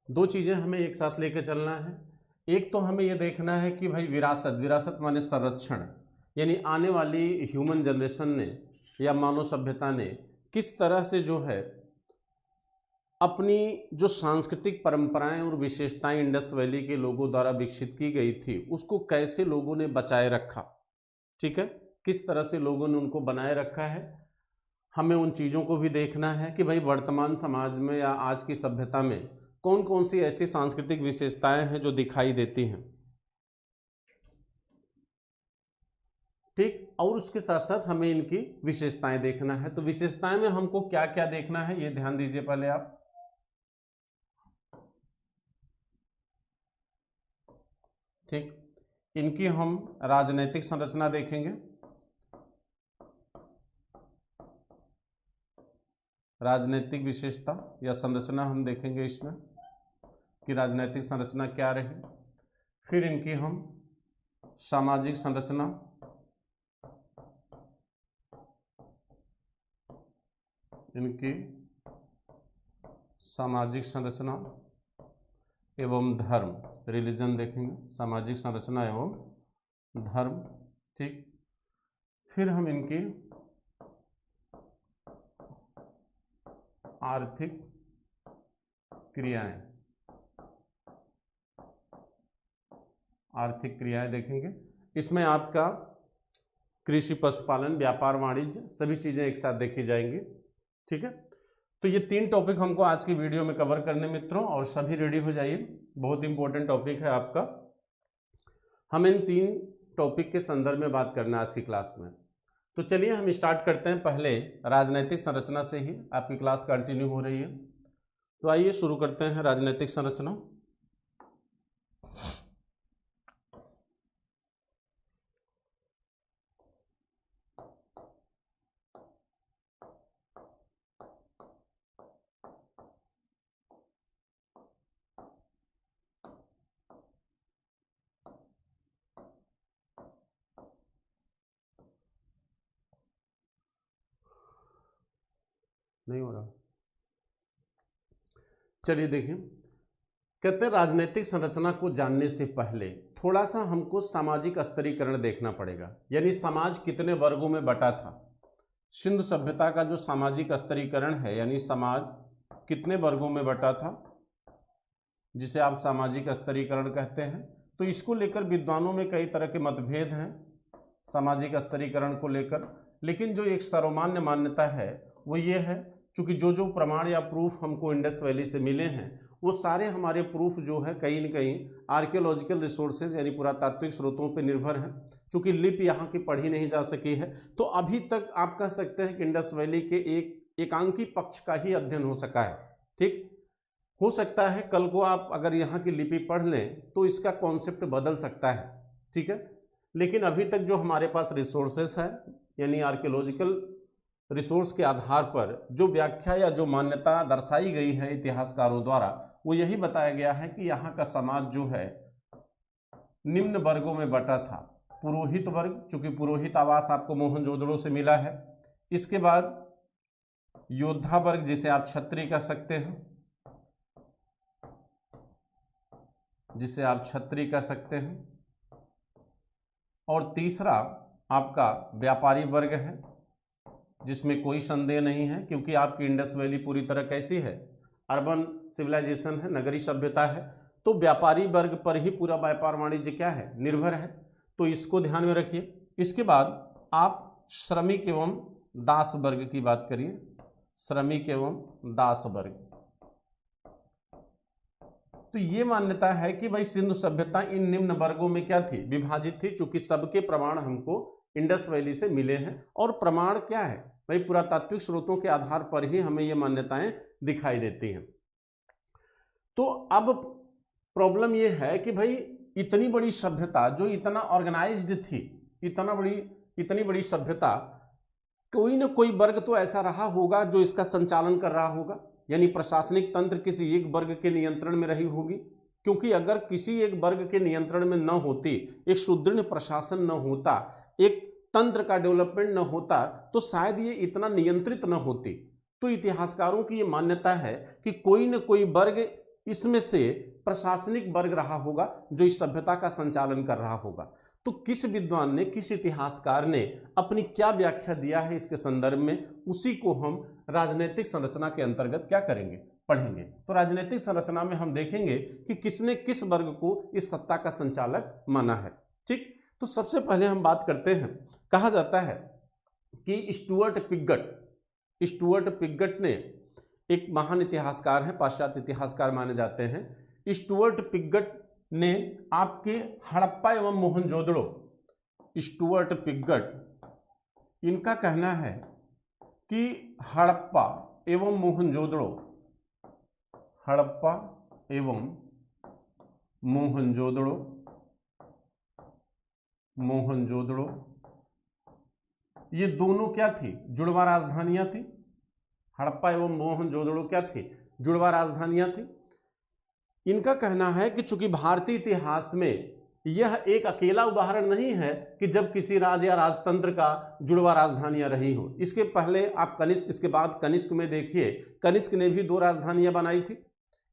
दो चीज़ें हमें एक साथ लेकर चलना है। एक तो हमें ये देखना है कि भाई विरासत, विरासत माने संरक्षण, यानी आने वाली ह्यूमन जनरेशन ने या मानव सभ्यता ने किस तरह से जो है अपनी जो सांस्कृतिक परंपराएं और विशेषताएं इंडस वैली के लोगों द्वारा विकसित की गई थी उसको कैसे लोगों ने बचाए रखा। ठीक है, किस तरह से लोगों ने उनको बनाए रखा है, हमें उन चीज़ों को भी देखना है कि भाई वर्तमान समाज में या आज की सभ्यता में कौन कौन सी ऐसी सांस्कृतिक विशेषताएं हैं जो दिखाई देती हैं। ठीक, और उसके साथ साथ हमें इनकी विशेषताएं देखना है। तो विशेषताएं में हमको क्या क्या देखना है ये ध्यान दीजिए पहले आप। ठीक, इनकी हम राजनैतिक संरचना देखेंगे, राजनीतिक विशेषता या संरचना हम देखेंगे इसमें कि राजनीतिक संरचना क्या रही। फिर इनकी हम सामाजिक संरचना, इनकी सामाजिक संरचना एवं धर्म, रिलीजन देखेंगे, सामाजिक संरचना एवं धर्म। ठीक, फिर हम इनकी आर्थिक क्रियाएं, आर्थिक क्रियाएं देखेंगे। इसमें आपका कृषि, पशुपालन, व्यापार, वाणिज्य सभी चीजें एक साथ देखी जाएंगी। ठीक है, तो ये 3 टॉपिक हमको आज की वीडियो में कवर करने मित्रों, और सभी रेडी हो जाइए, बहुत इंपॉर्टेंट टॉपिक है आपका। हम इन 3 टॉपिक के संदर्भ में बात करना है आज की क्लास में। तो चलिए हम स्टार्ट करते हैं पहले राजनीतिक संरचना से ही, आपकी क्लास कंटिन्यू हो रही है। तो आइए शुरू करते हैं राजनीतिक संरचना। नहीं हो रहा, चलिए देखिए, कहते हैं राजनीतिक संरचना को जानने से पहले थोड़ा सा हमको सामाजिक स्तरीकरण देखना पड़ेगा, यानी समाज कितने वर्गों में बटा था। सिंधु सभ्यता का जो सामाजिक स्तरीकरण है, यानी समाज कितने वर्गों में बटा था, जिसे आप सामाजिक स्तरीकरण कहते हैं। तो इसको लेकर विद्वानों में कई तरह के मतभेद हैं सामाजिक स्तरीकरण को लेकर, लेकिन जो एक सर्वमान्य मान्यता है वो ये है, चूंकि जो जो प्रमाण या प्रूफ हमको इंडस वैली से मिले हैं वो सारे हमारे प्रूफ जो है कहीं न कहीं आर्कियोलॉजिकल रिसोर्सेज यानी पुरातात्विक स्रोतों पर निर्भर हैं। चूंकि लिपि यहाँ की पढ़ी नहीं जा सकी है, तो अभी तक आप कह सकते हैं कि इंडस वैली के एकांकी पक्ष का ही अध्ययन हो सका है। ठीक, हो सकता है कल को आप अगर यहाँ की लिपि पढ़ लें तो इसका कॉन्सेप्ट बदल सकता है। ठीक है, लेकिन अभी तक जो हमारे पास रिसोर्सेस है यानी आर्कियोलॉजिकल रिसोर्स के आधार पर जो व्याख्या या जो मान्यता दर्शाई गई है इतिहासकारों द्वारा, वो यही बताया गया है कि यहाँ का समाज जो है निम्न वर्गों में बटा था। पुरोहित वर्ग, चूंकि पुरोहित आवास आपको मोहनजोदड़ो से मिला है। इसके बाद योद्धा वर्ग, जिसे आप क्षत्रिय कह सकते हैं, जिसे आप क्षत्रिय कह सकते हैं। और तीसरा आपका व्यापारी वर्ग है, जिसमें कोई संदेह नहीं है क्योंकि आपकी इंडस वैली पूरी तरह कैसी है, अर्बन सिविलाइजेशन है, नगरीय सभ्यता है। तो व्यापारी वर्ग पर ही पूरा व्यापार वाणिज्य क्या है, निर्भर है। तो इसको ध्यान में रखिए। इसके बाद आप श्रमिक एवं दास वर्ग की बात करिए, श्रमिक एवं दास वर्ग। तो ये मान्यता है कि भाई सिंधु सभ्यता इन निम्न वर्गों में क्या थी, विभाजित थी, चूंकि सबके प्रमाण हमको इंडस वैली से मिले हैं। और प्रमाण क्या है भाई, पुरातात्विक स्रोतों के आधार पर ही हमें ये मान्यताएं दिखाई देती हैं। तो अब प्रॉब्लम ये है कि भाई इतनी बड़ी सभ्यता जो इतना ऑर्गेनाइज्ड थी, इतनी बड़ी सभ्यता, कोई ना कोई वर्ग तो ऐसा रहा होगा जो इसका संचालन कर रहा होगा, यानी प्रशासनिक तंत्र किसी एक वर्ग के नियंत्रण में रही होगी। क्योंकि अगर किसी एक वर्ग के नियंत्रण में न होती, एक सुदृढ़ प्रशासन न होता, एक तंत्र का डेवलपमेंट न होता, तो शायद ये इतना नियंत्रित न होती। तो इतिहासकारों की ये मान्यता है कि कोई न कोई वर्ग इसमें से प्रशासनिक वर्ग रहा होगा जो इस सभ्यता का संचालन कर रहा होगा। तो किस विद्वान ने, किस इतिहासकार ने अपनी क्या व्याख्या दिया है इसके संदर्भ में, उसी को हम राजनीतिक संरचना के अंतर्गत क्या करेंगे, पढ़ेंगे। तो राजनीतिक संरचना में हम देखेंगे कि किसने किस वर्ग को इस सत्ता का संचालक माना है। ठीक, तो सबसे पहले हम बात करते हैं, कहा जाता है कि स्टुअर्ट पिगट ने, एक महान इतिहासकार हैं, पाश्चात्य इतिहासकार माने जाते हैं। स्टुअर्ट पिगट ने आपके हड़प्पा एवं मोहनजोदड़ो, स्टुअर्ट पिगट, इनका कहना है कि हड़प्पा एवं मोहनजोदड़ो, हड़प्पा एवं मोहनजोदड़ो ये दोनों क्या थी, जुड़वा राजधानियां थी। हड़प्पा एवं मोहनजोदड़ो क्या थी, जुड़वा राजधानियां थी। इनका कहना है कि चूंकि भारतीय इतिहास में यह एक अकेला उदाहरण नहीं है कि जब किसी राज्य या राजतंत्र का जुड़वा राजधानियां रही हो। इसके पहले आप कनिष्क, इसके बाद कनिष्क में देखिए, कनिष्क ने भी 2 राजधानियां बनाई थी।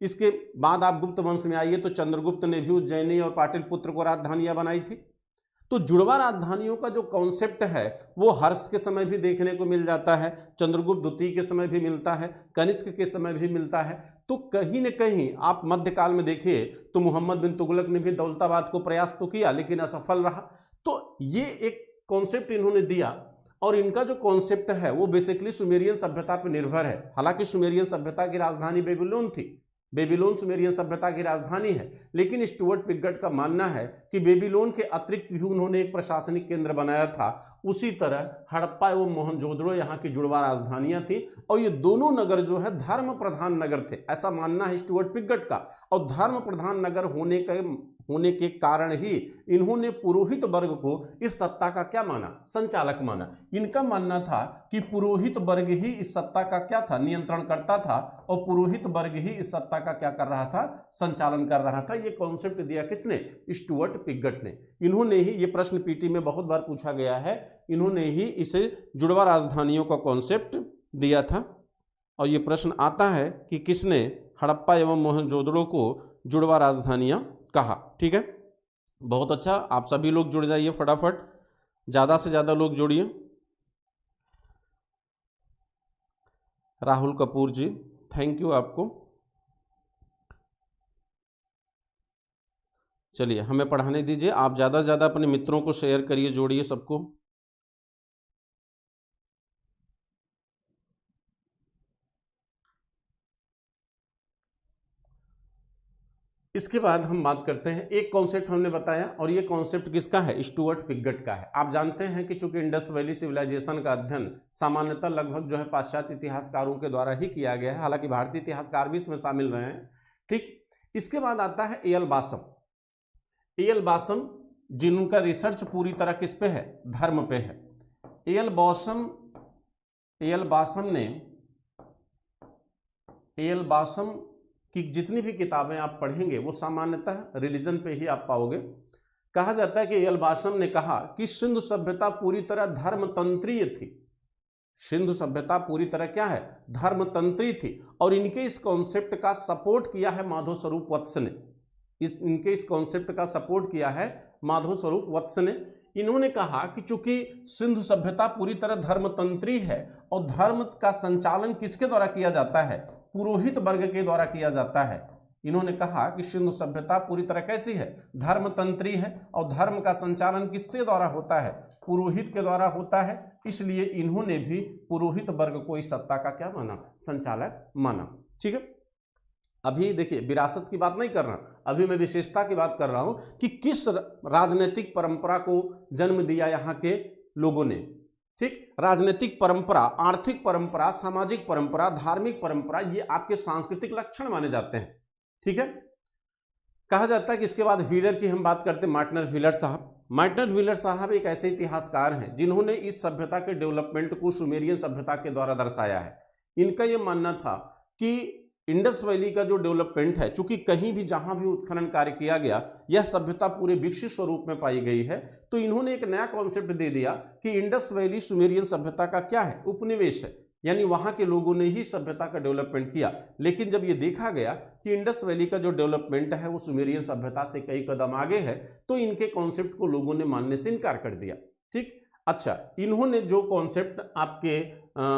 इसके बाद आप गुप्त वंश में आइए तो चंद्रगुप्त ने भी उज्जैनी और पाटलिपुत्र को राजधानियां बनाई थी। तो जुड़वा राजधानियों का जो कॉन्सेप्ट है वो हर्ष के समय भी देखने को मिल जाता है, चंद्रगुप्त द्वितीय के समय भी मिलता है, कनिष्क के समय भी मिलता है। तो कहीं न कहीं आप मध्यकाल में देखिए तो मोहम्मद बिन तुगलक ने भी दौलताबाद को प्रयास तो किया लेकिन असफल रहा। तो ये एक कॉन्सेप्ट इन्होंने दिया और इनका जो कॉन्सेप्ट है वो बेसिकली सुमेरियन सभ्यता पर निर्भर है। हालांकि सुमेरियन सभ्यता की राजधानी बेबीलोन थी, बेबीलोन सुमेरियन सभ्यता की राजधानी है, लेकिन स्टुअर्ट पिगट का मानना है कि बेबीलोन के अतिरिक्त भी उन्होंने एक प्रशासनिक केंद्र बनाया था। उसी तरह हड़प्पा एवं मोहनजोदड़ो यहाँ की जुड़वा राजधानियां थी और ये दोनों नगर जो है धर्म प्रधान नगर थे, ऐसा मानना है स्टुअर्ट पिगट का। और धर्म प्रधान नगर होने के कारण ही इन्होंने पुरोहित वर्ग को इस सत्ता का क्या माना, संचालक माना। इनका मानना था कि पुरोहित वर्ग ही इस सत्ता का क्या था, नियंत्रण करता था और पुरोहित वर्ग ही इस सत्ता का क्या कर रहा था, संचालन कर रहा था। ये कॉन्सेप्ट दिया किसने, स्टुअर्ट पिगट ने। इन्होंने ही, ये प्रश्न पीटी में बहुत बार पूछा गया है, इन्होंने ही इसे जुड़वा राजधानियों का कॉन्सेप्ट दिया था। और ये प्रश्न आता है कि किसने हड़प्पा एवं मोहनजोदड़ो को जुड़वा राजधानियां कहा। ठीक है, बहुत अच्छा, आप सभी लोग जुड़ जाइए फटाफट, ज्यादा से ज्यादा लोग जुड़िए। राहुल कपूर जी, थैंक यू आपको। चलिए हमें पढ़ाने दीजिए, आप ज्यादा से ज्यादा अपने मित्रों को शेयर करिए, जोड़िए सबको। इसके बाद हम बात करते हैं, एक कॉन्सेप्ट हमने बताया और ये कॉन्सेप्ट किसका है, स्टुअर्ट पिगट का है। आप जानते हैं कि चूंकि इंडस वैली सिविलाइजेशन का अध्ययन सामान्यतः लगभग जो है पाश्चात्य इतिहासकारों के द्वारा ही किया गया है, हालांकि भारतीय इतिहासकार भी इसमें शामिल रहे हैं। ठीक, इसके बाद आता है एल बासम, जिनका रिसर्च पूरी तरह किस पे है, धर्म पे है। एल बासम कि जितनी भी किताबें आप पढ़ेंगे वो सामान्यतः रिलीजन पे ही आप पाओगे। कहा जाता है कि एल बासम ने कहा कि सिंधु सभ्यता पूरी तरह धर्मतंत्रीय थी। सिंधु सभ्यता पूरी तरह क्या है, धर्मतंत्री थी। और इनके इस कॉन्सेप्ट का सपोर्ट किया है माधव स्वरूप वत्स ने। इनके इस कॉन्सेप्ट का सपोर्ट किया है माधव स्वरूप वत्स ने। इन्होंने कहा कि चूंकि सिंधु सभ्यता पूरी तरह धर्मतंत्री है और धर्म का संचालन किसके द्वारा किया जाता है, पुरोहित वर्ग के द्वारा किया जाता है। इन्होंने कहा कि सिंधु सभ्यता पूरी तरह कैसी है, धर्मतंत्री है और धर्म का संचालन किसके द्वारा होता है, पुरोहित के द्वारा होता है। इसलिए इन्होंने भी पुरोहित वर्ग को इस सत्ता का क्या माना, संचालक माना। ठीक है, अभी देखिए विरासत की बात नहीं कर रहा, अभी मैं विशेषता की बात कर रहा हूं कि किस राजनीतिक परंपरा को जन्म दिया यहाँ के लोगों ने। ठीक, राजनीतिक परंपरा, आर्थिक परंपरा, सामाजिक परंपरा, धार्मिक परंपरा, ये आपके सांस्कृतिक लक्षण माने जाते हैं। ठीक है, कहा जाता है कि इसके बाद व्हीलर की हम बात करते हैं, मार्टिन व्हीलर साहब एक ऐसे इतिहासकार हैं जिन्होंने इस सभ्यता के डेवलपमेंट को सुमेरियन सभ्यता के द्वारा दर्शाया है। इनका यह मानना था कि इंडस वैली का जो डेवलपमेंट है, चूंकि कहीं भी जहां भी उत्खनन कार्य किया गया यह सभ्यता पूरे विकसित स्वरूप में पाई गई है, तो इन्होंने एक नया कॉन्सेप्ट दे दिया कि इंडस वैली सुमेरियन सभ्यता का क्या है, उपनिवेश है। यानी वहां के लोगों ने ही सभ्यता का डेवलपमेंट किया। लेकिन जब ये देखा गया कि इंडस वैली का जो डेवलपमेंट है वो सुमेरियन सभ्यता से कई कदम आगे है, तो इनके कॉन्सेप्ट को लोगों ने मानने से इनकार कर दिया। ठीक, अच्छा, इन्होंने जो कॉन्सेप्ट आपके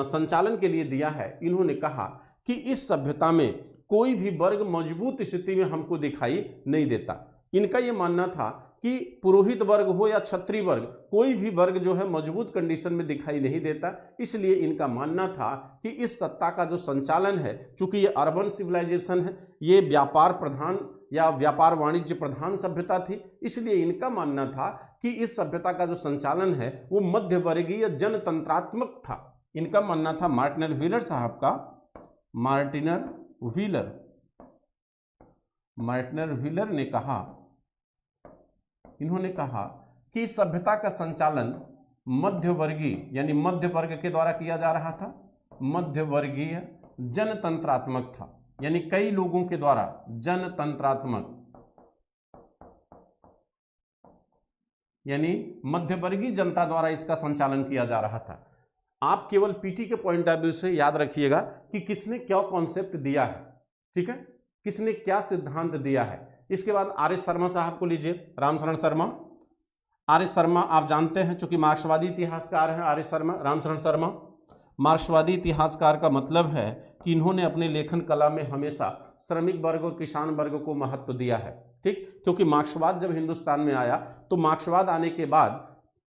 संचालन के लिए दिया है, इन्होंने कहा कि इस सभ्यता में कोई भी वर्ग मजबूत स्थिति में हमको दिखाई नहीं देता। इनका यह मानना था कि पुरोहित वर्ग हो या क्षत्रिय वर्ग, कोई भी वर्ग जो है मजबूत कंडीशन में दिखाई नहीं देता। इसलिए इनका मानना था कि इस सत्ता का जो संचालन है, चूंकि ये अर्बन सिविलाइजेशन है, ये व्यापार प्रधान या व्यापार वाणिज्य प्रधान सभ्यता थी, इसलिए इनका मानना था कि इस सभ्यता का जो संचालन है वो मध्य वर्गीय जनतंत्रात्मक था। इनका मानना था मार्टिनर व्हीलर साहब का, मार्टिनर व्हीलर ने कहा, इन्होंने कहा कि इस सभ्यता का संचालन मध्य वर्गीय यानी मध्य वर्ग के द्वारा किया जा रहा था, मध्य वर्गीय जनतंत्रात्मक था, यानी कई लोगों के द्वारा जनतंत्रात्मक, यानी मध्यवर्गीय जनता द्वारा इसका संचालन किया जा रहा था। आप केवल पीटी के पॉइंट ऑफ व्यू से याद रखिएगा कि किसने क्या कॉन्सेप्ट दिया है, ठीक है, किसने क्या सिद्धांत दिया है। इसके बाद आर एस शर्मा साहब को लीजिए, रामशरण शर्मा। आर एस शर्मा आप जानते हैं, चूंकि मार्क्सवादी इतिहासकार हैं आर एस शर्मा, रामशरण शर्मा। मार्क्सवादी इतिहासकार का मतलब है कि इन्होंने अपने लेखन कला में हमेशा श्रमिक वर्ग और किसान वर्ग को महत्व दिया है। ठीक, क्योंकि मार्क्सवाद जब हिंदुस्तान में आया तो मार्क्सवाद आने के बाद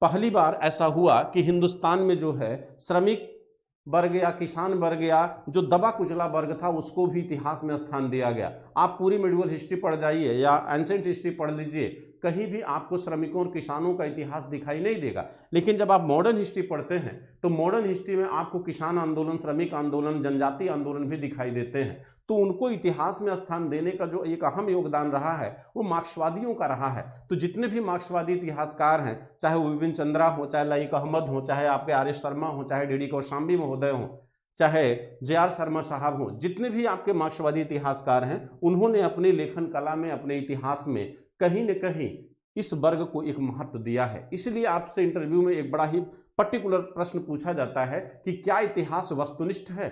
पहली बार ऐसा हुआ कि हिंदुस्तान में जो है श्रमिक वर्ग या किसान वर्ग या जो दबा कुचला वर्ग था उसको भी इतिहास में स्थान दिया गया। आप पूरी मिडिवल हिस्ट्री पढ़ जाइए या एंशिएंट हिस्ट्री पढ़ लीजिए, कहीं भी आपको श्रमिकों और किसानों का इतिहास दिखाई नहीं देगा। लेकिन जब आप मॉडर्न हिस्ट्री पढ़ते हैं तो मॉडर्न हिस्ट्री में आपको किसान आंदोलन, श्रमिक आंदोलन, जनजातीय आंदोलन भी दिखाई देते हैं। तो उनको इतिहास में स्थान देने का जो एक अहम योगदान रहा है वो मार्क्सवादियों का रहा है। तो जितने भी मार्क्सवादी इतिहासकार हैं, चाहे वो विपिन चंद्रा हो, चाहे लाइक अहमद हो, चाहे आपके आर एस शर्मा हो, चाहे डी कौशाम्बी महोदय हो, चाहे जे आर शर्मा साहब हो, जितने भी आपके मार्क्सवादी इतिहासकार हैं, उन्होंने अपने लेखन कला में, अपने इतिहास में कहीं न कहीं इस वर्ग को एक महत्व दिया है। इसलिए आपसे इंटरव्यू में एक बड़ा ही पर्टिकुलर प्रश्न पूछा जाता है कि क्या इतिहास वस्तुनिष्ठ है,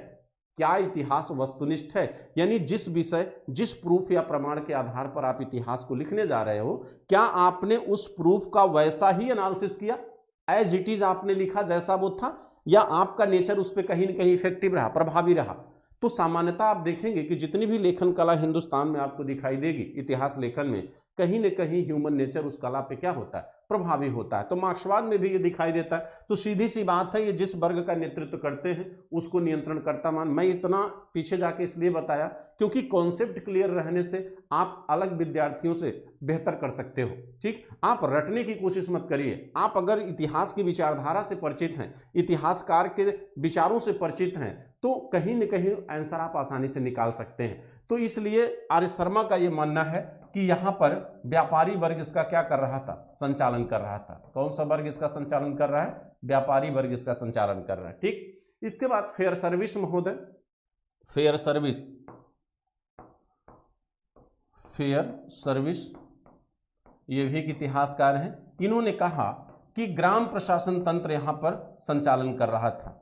क्या इतिहास वस्तुनिष्ठ है, यानी जिस विषय, जिस प्रूफ या प्रमाण के आधार पर आप इतिहास को लिखने जा रहे हो, क्या आपने उस प्रूफ का वैसा ही एनालिसिस किया, एज इट इज आपने लिखा जैसा वो था, या आपका नेचर उस पर कहीं न कहीं इफेक्टिव रहा, प्रभावी रहा। तो सामान्यतः आप देखेंगे कि जितनी भी लेखन कला हिंदुस्तान में आपको दिखाई देगी इतिहास लेखन में, कहीं न कहीं ह्यूमन नेचर उस कला पे क्या होता है, प्रभावी होता है। तो मार्क्सवाद में भी ये दिखाई देता है। तो सीधी सी बात है, ये जिस वर्ग का नेतृत्व करते हैं उसको नियंत्रण करता मान। मैं इतना पीछे जाके इसलिए बताया क्योंकि कॉन्सेप्ट क्लियर रहने से आप अलग विद्यार्थियों से बेहतर कर सकते हो। ठीक, आप रटने की कोशिश मत करिए। आप अगर इतिहास की विचारधारा से परिचित हैं, इतिहासकार के विचारों से परिचित हैं, तो कहीं न कहीं आंसर आप आसानी से निकाल सकते हैं। तो इसलिए आर एस शर्मा का यह मानना है कि यहाँ पर व्यापारी वर्ग इसका क्या कर रहा था, संचालन कर रहा था। कौन सा वर्ग इसका संचालन कर रहा है? व्यापारी वर्ग इसका संचालन कर रहा है। ठीक, इसके बाद फेयर सर्विस महोदय, फेयर सर्विस ये भी एक इतिहासकार हैं। इन्होंने कहा कि ग्राम प्रशासन तंत्र यहाँ पर संचालन कर रहा था,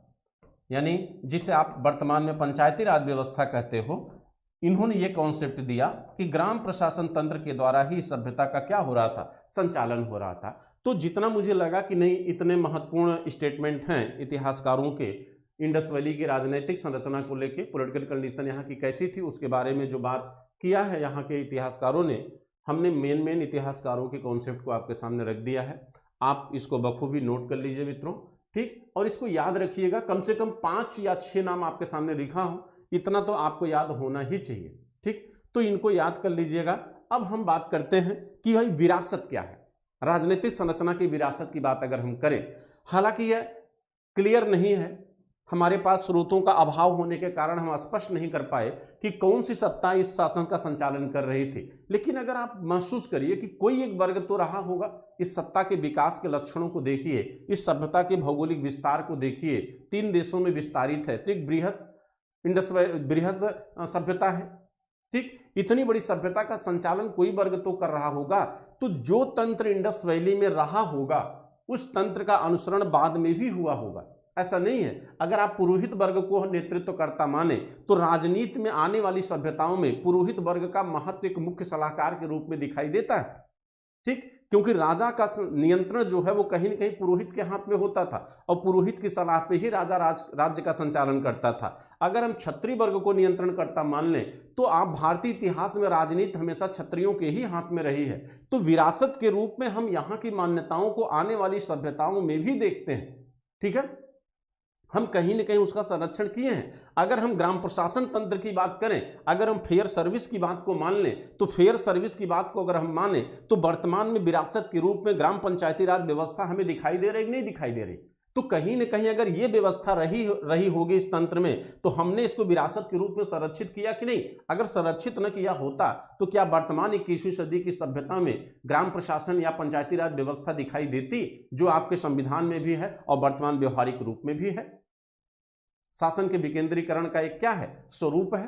यानी जिसे आप वर्तमान में पंचायती राज व्यवस्था कहते हो। इन्होंने ये कॉन्सेप्ट दिया कि ग्राम प्रशासन तंत्र के द्वारा ही सभ्यता का क्या हो रहा था, संचालन हो रहा था। तो जितना मुझे लगा कि नहीं, इतने महत्वपूर्ण स्टेटमेंट हैं इतिहासकारों के इंडस वैली की राजनीतिक संरचना को लेके, पॉलिटिकल कंडीशन यहाँ की कैसी थी उसके बारे में जो बात किया है यहाँ के इतिहासकारों ने, हमने मेन इतिहासकारों के कॉन्सेप्ट को आपके सामने रख दिया है। आप इसको बखूबी नोट कर लीजिए मित्रों। ठीक, और इसको याद रखिएगा, कम से कम 5 या 6 नाम आपके सामने लिखा हूं, इतना तो आपको याद होना ही चाहिए। ठीक, तो इनको याद कर लीजिएगा। अब हम बात करते हैं कि भाई विरासत क्या है, राजनीतिक संरचना की विरासत की बात अगर हम करें, हालांकि यह क्लियर नहीं है, हमारे पास स्रोतों का अभाव होने के कारण हम स्पष्ट नहीं कर पाए कि कौन सी सत्ता इस शासन का संचालन कर रही थी। लेकिन अगर आप महसूस करिए कि कोई एक वर्ग तो रहा होगा। इस सत्ता के विकास के लक्षणों को देखिए, इस सभ्यता के भौगोलिक विस्तार को देखिए, 3 देशों में विस्तारित है, तो एक बृहद सभ्यता है। ठीक, इतनी बड़ी सभ्यता का संचालन कोई वर्ग तो कर रहा होगा। तो जो तंत्र इंडस वैली में रहा होगा उस तंत्र का अनुसरण बाद में भी हुआ होगा। ऐसा नहीं है। अगर आप पुरोहित वर्ग को नेतृत्वकर्ता माने तो राजनीति में आने वाली सभ्यताओं में पुरोहित वर्ग का महत्व एक मुख्य सलाहकार के रूप में दिखाई देता है, ठीक, क्योंकि राजा का नियंत्रण जो है वो कहीं न कहीं पुरोहित के हाथ में होता था और पुरोहित की सलाह पे ही राजा राज्य का संचालन करता था। अगर हम क्षत्रिय वर्ग को नियंत्रण करता मान लें तो आप भारतीय इतिहास में राजनीति हमेशा क्षत्रियों के ही हाथ में रही है। तो विरासत के रूप में हम यहाँ की मान्यताओं को आने वाली सभ्यताओं में भी देखते हैं, ठीक है, हम कहीं न कहीं उसका संरक्षण किए हैं। अगर हम ग्राम प्रशासन तंत्र की बात करें, अगर हम फेयर सर्विस की बात को मान लें, तो फेयर सर्विस की बात को अगर हम माने तो वर्तमान में विरासत के रूप में ग्राम पंचायती राज व्यवस्था हमें दिखाई दे रही कि नहीं दिखाई दे रही? तो कहीं न कहीं अगर ये व्यवस्था रही होगी इस तंत्र में तो हमने इसको विरासत के रूप में संरक्षित किया कि नहीं? अगर संरक्षित न किया होता तो क्या वर्तमान 21वीं सदी की सभ्यता में ग्राम प्रशासन या पंचायती राज व्यवस्था दिखाई देती, जो आपके संविधान में भी है और वर्तमान व्यवहारिक रूप में भी है? शासन के विकेंद्रीकरण का एक क्या है? स्वरूप है,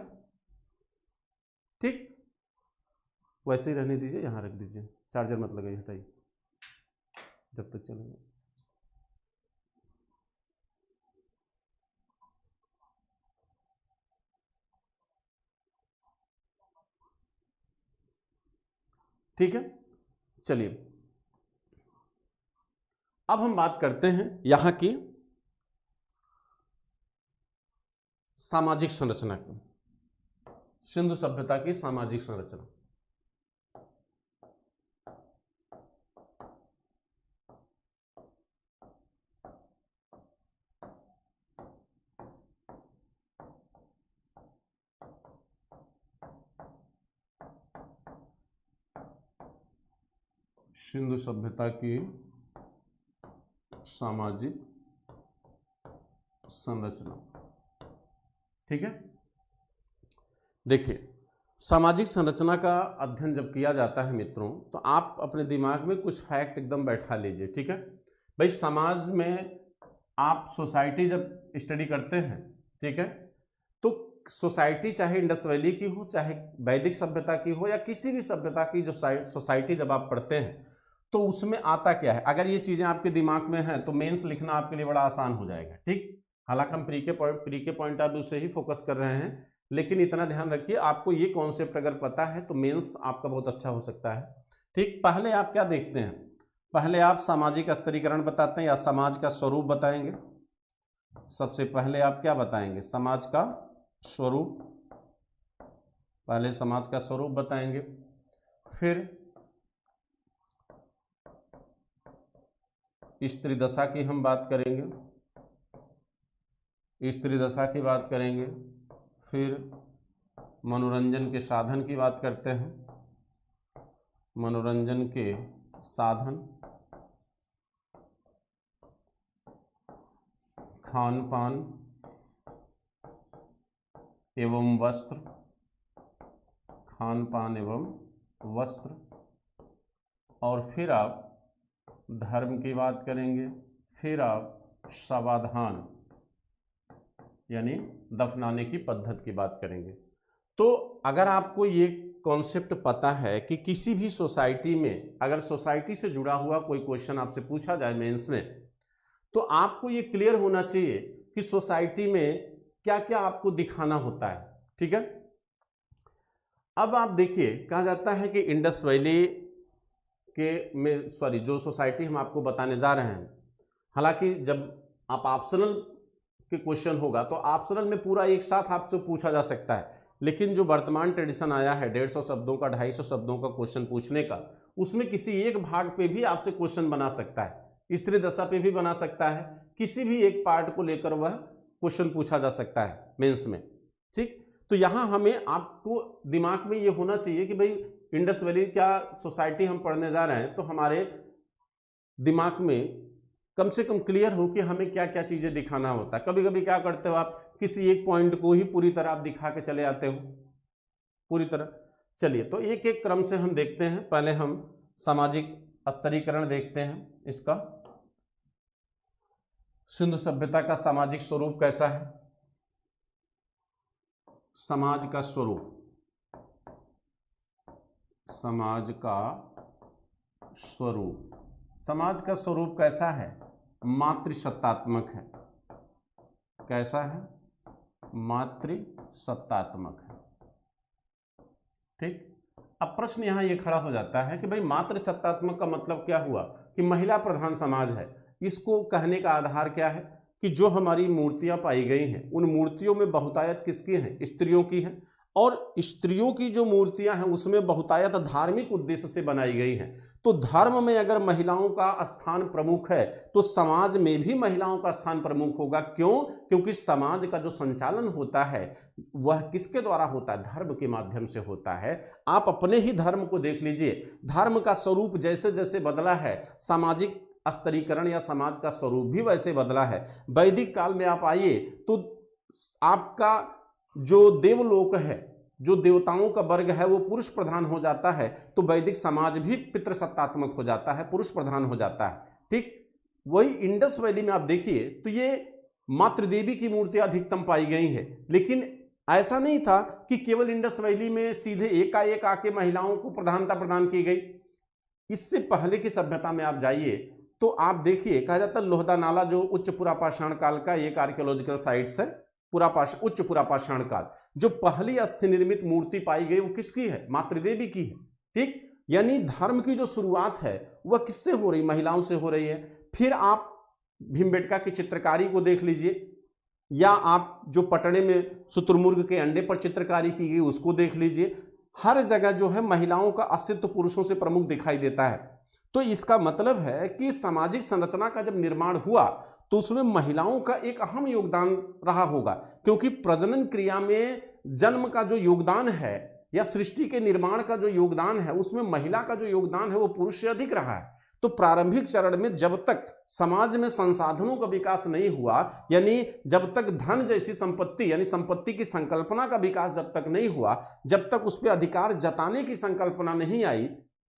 ठीक। वैसे ही रहने दीजिए, यहां रख दीजिए, चार्जर मत लगाइए, हटाइए जब तक चलेगा। ठीक है, चलिए अब हम बात करते हैं यहां की सामाजिक संरचना की, सिंधु सभ्यता की सामाजिक संरचना। सिंधु सभ्यता की सामाजिक संरचना, ठीक है। देखिए, सामाजिक संरचना का अध्ययन जब किया जाता है मित्रों, तो आप अपने दिमाग में कुछ फैक्ट एकदम बैठा लीजिए, ठीक है। भाई समाज में आप सोसाइटी जब स्टडी करते हैं, ठीक है, तो सोसाइटी चाहे इंडस वैली की हो, चाहे वैदिक सभ्यता की हो, या किसी भी सभ्यता की जो सोसाइटी जब आप पढ़ते हैं तो उसमें आता क्या है, अगर ये चीजें आपके दिमाग में हैं तो मेंस लिखना आपके लिए बड़ा आसान हो जाएगा, ठीक। हालांकि हम प्री के पॉइंट ऑफ व्यू से ही फोकस कर रहे हैं, लेकिन इतना ध्यान रखिए आपको ये कॉन्सेप्ट अगर पता है तो मेंस आपका बहुत अच्छा हो सकता है, ठीक। पहले आप क्या देखते हैं, पहले आप सामाजिक स्तरीकरण बताते हैं या समाज का स्वरूप बताएंगे। सबसे पहले आप क्या बताएंगे? समाज का स्वरूप, पहले समाज का स्वरूप बताएंगे, फिर स्त्री दशा की हम बात करेंगे, स्त्री दशा की बात करेंगे, फिर मनोरंजन के साधन की बात करते हैं, मनोरंजन के साधन, खान पान एवं वस्त्र, खान पान एवं वस्त्र, और फिर आप धर्म की बात करेंगे, फिर आप शवाधान यानी दफनाने की पद्धति की बात करेंगे। तो अगर आपको ये कॉन्सेप्ट पता है कि किसी भी सोसाइटी में अगर सोसाइटी से जुड़ा हुआ कोई क्वेश्चन आपसे पूछा जाए मेंस में, तो आपको ये क्लियर होना चाहिए कि सोसाइटी में क्या क्या आपको दिखाना होता है, ठीक है। अब आप देखिए, कहा जाता है कि इंडस वैली जो सोसाइटी हम आपको बताने जा रहे हैं, हालांकि जब आप ऑप्शनल के क्वेश्चन होगा तो ऑप्शनल में पूरा एक साथ आपसे पूछा जा सकता है, लेकिन जो वर्तमान ट्रेडिशन आया है 150 शब्दों का 250 शब्दों का क्वेश्चन पूछने का, उसमें किसी एक भाग पे भी आपसे क्वेश्चन बना सकता है, स्त्री दशा पे भी बना सकता है, किसी भी एक पार्ट को लेकर वह क्वेश्चन पूछा जा सकता है मेंस में, ठीक। तो यहां हमें आपको दिमाग में ये होना चाहिए कि भाई इंडस वैली क्या सोसाइटी हम पढ़ने जा रहे हैं, तो हमारे दिमाग में कम से कम क्लियर हो कि हमें क्या क्या चीजें दिखाना होता है। कभी कभी क्या करते हो आप, किसी एक पॉइंट को ही पूरी तरह आप दिखा के चले आते हो पूरी तरह। चलिए, तो एक एक क्रम से हम देखते हैं। पहले हम सामाजिक स्तरीकरण देखते हैं इसका। सिंधु सभ्यता का सामाजिक स्वरूप कैसा है? समाज का स्वरूप, समाज का स्वरूप, समाज का स्वरूप कैसा है? मातृसत्तात्मक है, कैसा है? मातृसत्तात्मक है। ठीक। अब प्रश्न यहां ये खड़ा हो जाता है कि भाई मातृसत्तात्मक का मतलब क्या हुआ कि महिला प्रधान समाज है। इसको कहने का आधार क्या है कि जो हमारी मूर्तियां पाई गई हैं उन मूर्तियों में बहुतायत किसकी है? स्त्रियों की है। और स्त्रियों की जो मूर्तियां हैं उसमें बहुतायत धार्मिक उद्देश्य से बनाई गई हैं। तो धर्म में अगर महिलाओं का स्थान प्रमुख है तो समाज में भी महिलाओं का स्थान प्रमुख होगा। क्यों? क्योंकि समाज का जो संचालन होता है वह किसके द्वारा होता है? धर्म के माध्यम से होता है। आप अपने ही धर्म को देख लीजिए, धर्म का स्वरूप जैसे जैसे बदला है, सामाजिक स्तरीकरण या समाज का स्वरूप भी वैसे बदला है। वैदिक काल में आप आइए तो आपका जो देवलोक है, जो देवताओं का वर्ग है, वो पुरुष प्रधान हो जाता है। तो वैदिक समाज भी पितृसत्तात्मक हो जाता है, पुरुष प्रधान हो जाता है। ठीक। वही इंडस वैली में आप देखिए तो ये मातृदेवी की मूर्तियां अधिकतम पाई गई है। लेकिन ऐसा नहीं था कि केवल इंडस वैली में सीधे एकाएक आके महिलाओं को प्रधानता प्रदान की गई। इससे पहले की सभ्यता में आप जाइए तो आप देखिए, कहा जाता है लोहदा नाला जो उच्च पुरापाषाण काल का एक आर्कियोलॉजिकल साइट्स है, उच्च पुरापाषाण काल। जो पहली अस्थि निर्मित मूर्ति पाई गई वो किसकी है? मातृदेवी की है। ठीक। यानी धर्म की जो शुरुआत है वह किससे हो रही? महिलाओं से हो रही है। फिर आप भीमबेटका की चित्रकारी को देख लीजिए, या आप जो पटने में शुतुरमुर्ग के अंडे पर चित्रकारी की गई उसको देख लीजिए। हर जगह जो है महिलाओं का अस्तित्व पुरुषों से प्रमुख दिखाई देता है। तो इसका मतलब है कि सामाजिक संरचना का जब निर्माण हुआ तो उसमें महिलाओं का एक अहम योगदान रहा होगा, क्योंकि प्रजनन क्रिया में जन्म का जो योगदान है या सृष्टि के निर्माण का जो योगदान है उसमें महिला का जो योगदान है वो पुरुष से अधिक रहा है। तो प्रारंभिक चरण में जब तक समाज में संसाधनों का विकास नहीं हुआ, यानी जब तक धन जैसी संपत्ति यानी संपत्ति की संकल्पना का विकास जब तक नहीं हुआ, जब तक उस पर अधिकार जताने की संकल्पना नहीं आई,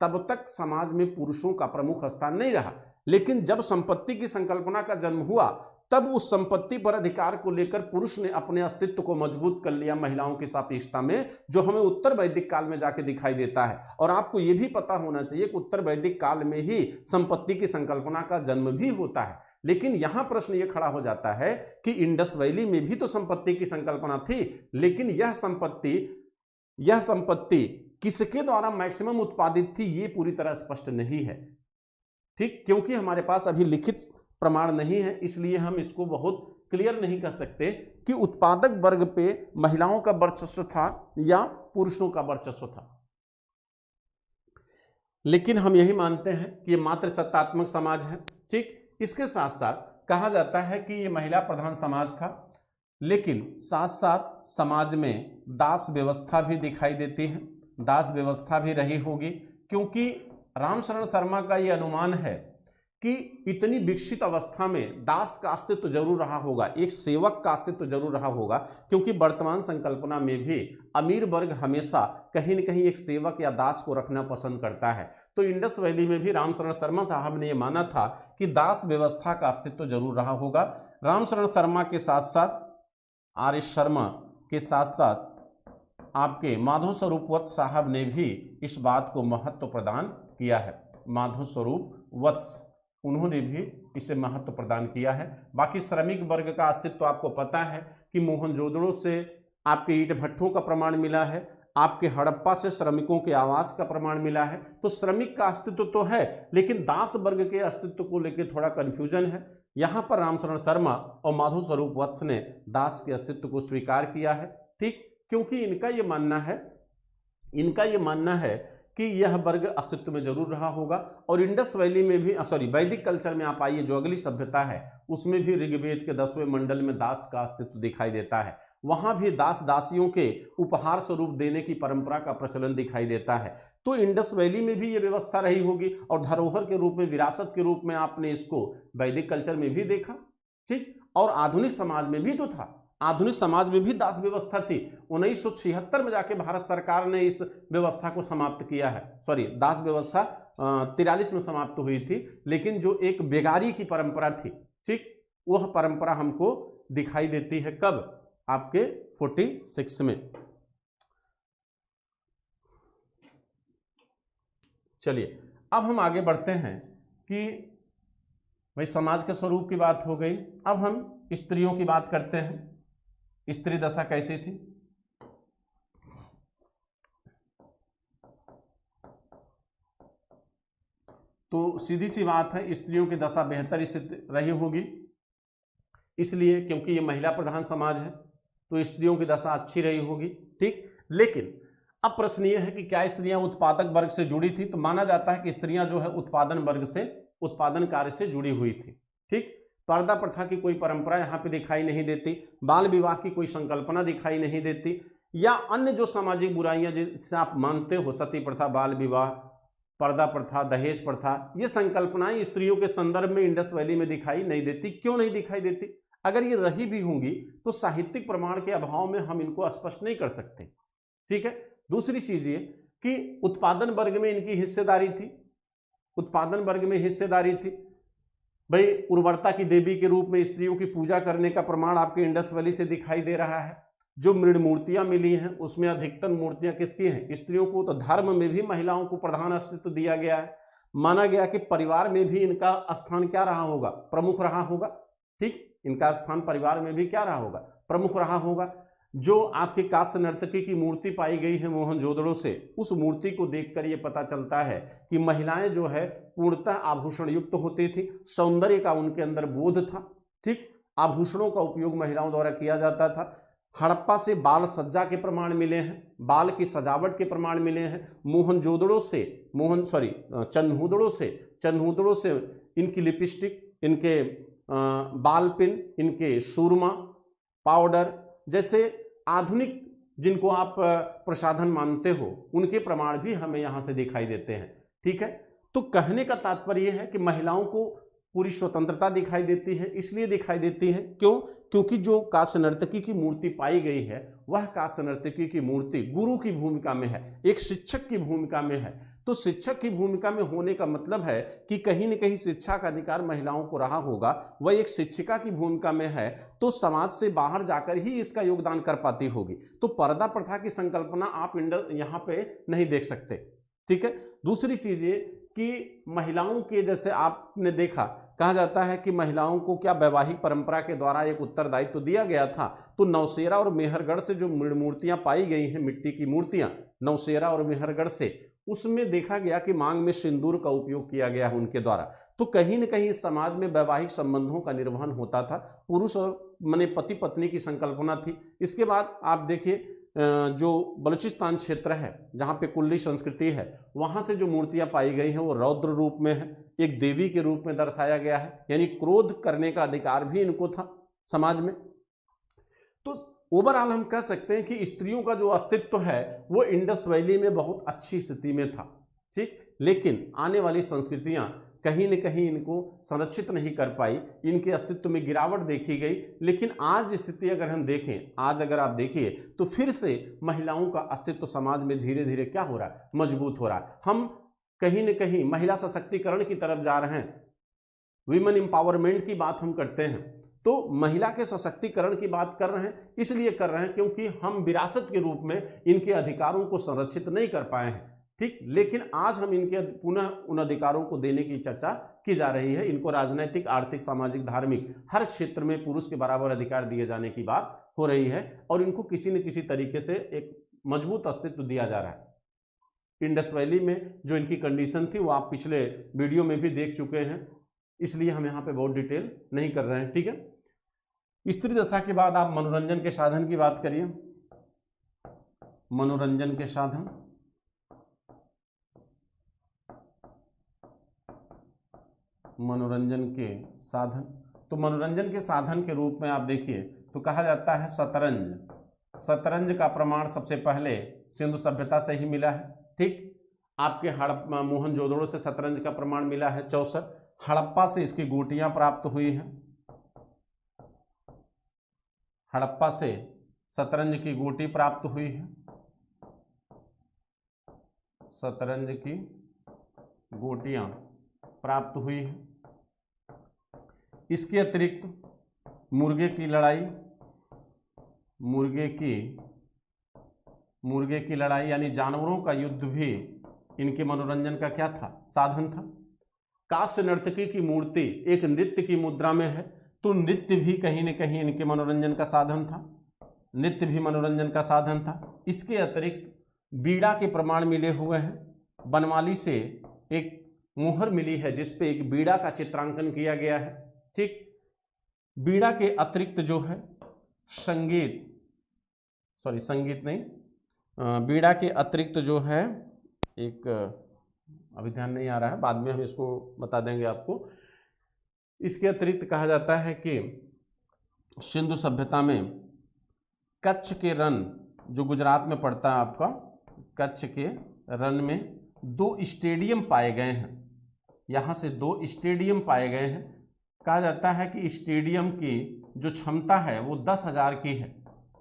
तब तक समाज में पुरुषों का प्रमुख स्थान नहीं रहा। लेकिन जब संपत्ति की संकल्पना का जन्म हुआ तब उस संपत्ति पर अधिकार को लेकर पुरुष ने अपने अस्तित्व को मजबूत कर लिया महिलाओं की सापेक्षता में, जो हमें उत्तर वैदिक काल में जाके दिखाई देता है। और आपको यह भी पता होना चाहिए कि उत्तर वैदिक काल में ही संपत्ति की संकल्पना का जन्म भी होता है। लेकिन यहां प्रश्न यह खड़ा हो जाता है कि इंडस वैली में भी तो संपत्ति की संकल्पना थी, लेकिन यह संपत्ति किसके द्वारा मैक्सिमम उत्पादित थी ये पूरी तरह स्पष्ट नहीं है। ठीक। क्योंकि हमारे पास अभी लिखित प्रमाण नहीं है, इसलिए हम इसको बहुत क्लियर नहीं कर सकते कि उत्पादक वर्ग पे महिलाओं का वर्चस्व था या पुरुषों का वर्चस्व था। लेकिन हम यही मानते हैं कि ये मातृसत्तात्मक समाज है। ठीक। इसके साथ साथ कहा जाता है कि ये महिला प्रधान समाज था, लेकिन साथ साथ समाज में दास व्यवस्था भी दिखाई देती है। दास व्यवस्था भी रही होगी, क्योंकि रामशरण शर्मा का यह अनुमान है कि इतनी विकसित अवस्था में दास का अस्तित्व जरूर रहा होगा, एक सेवक का अस्तित्व जरूर रहा होगा, क्योंकि वर्तमान संकल्पना में भी अमीर वर्ग हमेशा कहीं न कहीं एक सेवक या दास को रखना पसंद करता है। तो इंडस वैली में भी रामशरण शर्मा साहब ने यह माना था कि दास व्यवस्था का अस्तित्व जरूर रहा होगा। रामशरण शर्मा के साथ साथ आर्य शर्मा के साथ साथ आपके माधव स्वरूप वत्स साहब ने भी इस बात को महत्व प्रदान किया है। माधव स्वरूप वत्स, उन्होंने भी इसे महत्व प्रदान किया है। बाकी श्रमिक वर्ग का अस्तित्व आपको पता है कि मोहनजोदड़ो से आपके ईंट भट्ठों का प्रमाण मिला है, आपके हड़प्पा से श्रमिकों के आवास का प्रमाण मिला है। तो श्रमिक का अस्तित्व तो है, लेकिन दास वर्ग के अस्तित्व को लेकर थोड़ा कंफ्यूजन है। यहाँ पर रामशरण शर्मा और माधव स्वरूप वत्स ने दास के अस्तित्व को स्वीकार किया है। ठीक। क्योंकि इनका ये मानना है कि यह वर्ग अस्तित्व में जरूर रहा होगा। और इंडस वैली में भी वैदिक कल्चर में आप आइए, जो अगली सभ्यता है उसमें भी ऋग्वेद के 10वें मंडल में दास का अस्तित्व दिखाई देता है। वहां भी दास दासियों के उपहार स्वरूप देने की परंपरा का प्रचलन दिखाई देता है। तो इंडस वैली में भी ये व्यवस्था रही होगी, और धरोहर के रूप में, विरासत के रूप में आपने इसको वैदिक कल्चर में भी देखा। ठीक। और आधुनिक समाज में भी तो था, आधुनिक समाज में भी दास व्यवस्था थी। 1976 में जाके भारत सरकार ने इस व्यवस्था को समाप्त किया है। दास व्यवस्था 43 में समाप्त हुई थी, लेकिन जो एक बेगारी की परंपरा थी, ठीक, वह परंपरा हमको दिखाई देती है कब? आपके 46 में। चलिए अब हम आगे बढ़ते हैं कि भाई समाज के स्वरूप की बात हो गई। अब हम स्त्रियों की बात करते हैं, स्त्री दशा कैसी थी। तो सीधी सी बात है, स्त्रियों की दशा बेहतर स्थिति रही होगी, इसलिए क्योंकि ये महिला प्रधान समाज है तो स्त्रियों की दशा अच्छी रही होगी। ठीक, लेकिन अब प्रश्न ये है कि क्या स्त्रियां उत्पादक वर्ग से जुड़ी थी। तो माना जाता है कि स्त्रियां जो है उत्पादन वर्ग से, उत्पादन कार्य से जुड़ी हुई थी। ठीक, पर्दा प्रथा की कोई परंपरा यहाँ पे दिखाई नहीं देती, बाल विवाह की कोई संकल्पना दिखाई नहीं देती, या अन्य जो सामाजिक बुराइयां जिससे आप मानते हो, सती प्रथा, बाल विवाह, पर्दा प्रथा, दहेज प्रथा, ये संकल्पनाएं स्त्रियों के संदर्भ में इंडस वैली में दिखाई नहीं देती। क्यों नहीं दिखाई देती? अगर ये रही भी होंगी तो साहित्यिक प्रमाण के अभाव में हम इनको स्पष्ट नहीं कर सकते। ठीक है, दूसरी चीज ये कि उत्पादन वर्ग में इनकी हिस्सेदारी थी, उत्पादन वर्ग में हिस्सेदारी थी। भाई उर्वरता की देवी के रूप में स्त्रियों की पूजा करने का प्रमाण आपके इंडस वैली से दिखाई दे रहा है। जो मृण मूर्तियां मिली हैं उसमें अधिकतर मूर्तियां किसकी हैं? स्त्रियों को। तो धर्म में भी महिलाओं को प्रधान अस्तित्व दिया गया है। माना गया कि परिवार में भी इनका स्थान क्या रहा होगा? प्रमुख रहा होगा। ठीक, इनका स्थान परिवार में भी क्या रहा होगा? प्रमुख रहा होगा। जो आपकी कांस्य नर्तकी की मूर्ति पाई गई है मोहनजोदड़ो से, उस मूर्ति को देखकर यह पता चलता है कि महिलाएं जो है पूर्णतः आभूषण युक्त होती थी, सौंदर्य का उनके अंदर बोध था। ठीक, आभूषणों का उपयोग महिलाओं द्वारा किया जाता था। हड़प्पा से बाल सज्जा के प्रमाण मिले हैं, बाल की सजावट के प्रमाण मिले हैं। मोहनजोदड़ो से, चन्हूदड़ो से इनकी लिपस्टिक, इनके बाल पिन, इनके सूरमा, पाउडर जैसे आधुनिक जिनको आप प्रसाधन मानते हो, उनके प्रमाण भी हमें यहां से दिखाई देते हैं। ठीक है, तो कहने का तात्पर्य है कि महिलाओं को पूरी स्वतंत्रता दिखाई देती है। इसलिए दिखाई देती है क्यों? क्योंकि जो कांस्य नर्तकी की मूर्ति पाई गई है वह कांस्य नर्तकी की मूर्ति गुरु की भूमिका में है, एक शिक्षक की भूमिका में है। तो शिक्षक की भूमिका में होने का मतलब है कि कहीं न कहीं शिक्षा का अधिकार महिलाओं को रहा होगा। वह एक शिक्षिका की भूमिका में है तो समाज से बाहर जाकर ही इसका योगदान कर पाती होगी। तो पर्दा प्रथा की संकल्पना आप यहाँ पे नहीं देख सकते। ठीक है, दूसरी चीज ये कि महिलाओं के, जैसे आपने देखा, कहा जाता है कि महिलाओं को क्या वैवाहिक परंपरा के द्वारा एक उत्तरदायित्व दिया गया था। तो नौशेरा और मेहरगढ़ से जो मूर्तियां पाई गई हैं, मिट्टी की मूर्तियां नौशेरा और मेहरगढ़ से, उसमें देखा गया कि मांग में सिंदूर का उपयोग किया गया है उनके द्वारा। तो कहीं न कहीं समाज में वैवाहिक संबंधों का निर्वहन होता था, पुरुष और माने पति पत्नी की संकल्पना थी। इसके बाद आप देखिए जो बलूचिस्तान क्षेत्र है जहाँ पे कुल्ली संस्कृति है, वहाँ से जो मूर्तियाँ पाई गई हैं वो रौद्र रूप में है, एक देवी के रूप में दर्शाया गया है, यानी क्रोध करने का अधिकार भी इनको था समाज में। तो ओवरऑल हम कह सकते हैं कि स्त्रियों का जो अस्तित्व है वो इंडस वैली में बहुत अच्छी स्थिति में था। ठीक, लेकिन आने वाली संस्कृतियाँ कहीं न कहीं इनको संरक्षित नहीं कर पाई, इनके अस्तित्व में गिरावट देखी गई। लेकिन आज स्थिति अगर हम देखें, आज अगर आप देखिए तो फिर से महिलाओं का अस्तित्व समाज में धीरे धीरे क्या हो रहा है? मजबूत हो रहा है। हम कहीं न कहीं महिला सशक्तिकरण की तरफ जा रहे हैं, विमेन एम्पावरमेंट की बात हम करते हैं। तो महिला के सशक्तिकरण की बात कर रहे हैं, इसलिए कर रहे हैं क्योंकि हम विरासत के रूप में इनके अधिकारों को संरक्षित नहीं कर पाए हैं। ठीक, लेकिन आज हम इनके पुनः उन अधिकारों को देने की चर्चा की जा रही है। इनको राजनीतिक, आर्थिक, सामाजिक, धार्मिक हर क्षेत्र में पुरुष के बराबर अधिकार दिए जाने की बात हो रही है और इनको किसी न किसी तरीके से एक मजबूत अस्तित्व दिया जा रहा है। इंडस वैली में जो इनकी कंडीशन थी वो आप पिछले वीडियो में भी देख चुके हैं, इसलिए हम यहाँ पे बहुत डिटेल नहीं कर रहे हैं। ठीक है, स्त्री दशा के बाद आप मनोरंजन के साधन की बात करिए। मनोरंजन के साधन, मनोरंजन के साधन, तो मनोरंजन के साधन के रूप में आप देखिए तो कहा जाता है शतरंज। शतरंज का प्रमाण सबसे पहले सिंधु सभ्यता से ही मिला है। ठीक, आपके मोहनजोदड़ो से शतरंज का प्रमाण मिला है 64। हड़प्पा से इसकी गोटियां प्राप्त हुई हैं, हड़प्पा से शतरंज की गोटी प्राप्त हुई है, शतरंज की गोटियां प्राप्त हुई हैं। इसके अतिरिक्त मुर्गे की लड़ाई, मुर्गे की लड़ाई यानी जानवरों का युद्ध भी इनके मनोरंजन का क्या था? साधन था। कांस्य नर्तकी की मूर्ति एक नृत्य की मुद्रा में है, तो नृत्य भी कहीं न कहीं इनके मनोरंजन का साधन था, नृत्य भी मनोरंजन का साधन था। इसके अतिरिक्त बीड़ा के प्रमाण मिले हुए हैं। बनमाली से एक मुहर मिली है जिस पे एक बीड़ा का चित्रांकन किया गया है। ठीक, बीड़ा के अतिरिक्त जो है संगीत नहीं, बीड़ा के अतिरिक्त जो है एक, अभी ध्यान नहीं आ रहा है, बाद में हम इसको बता देंगे आपको। इसके अतिरिक्त कहा जाता है कि सिंधु सभ्यता में कच्छ के रन, जो गुजरात में पड़ता है आपका, कच्छ के रन में 2 स्टेडियम पाए गए हैं। यहाँ से 2 स्टेडियम पाए गए हैं। कहा जाता है कि स्टेडियम की जो क्षमता है वो 10,000 की है।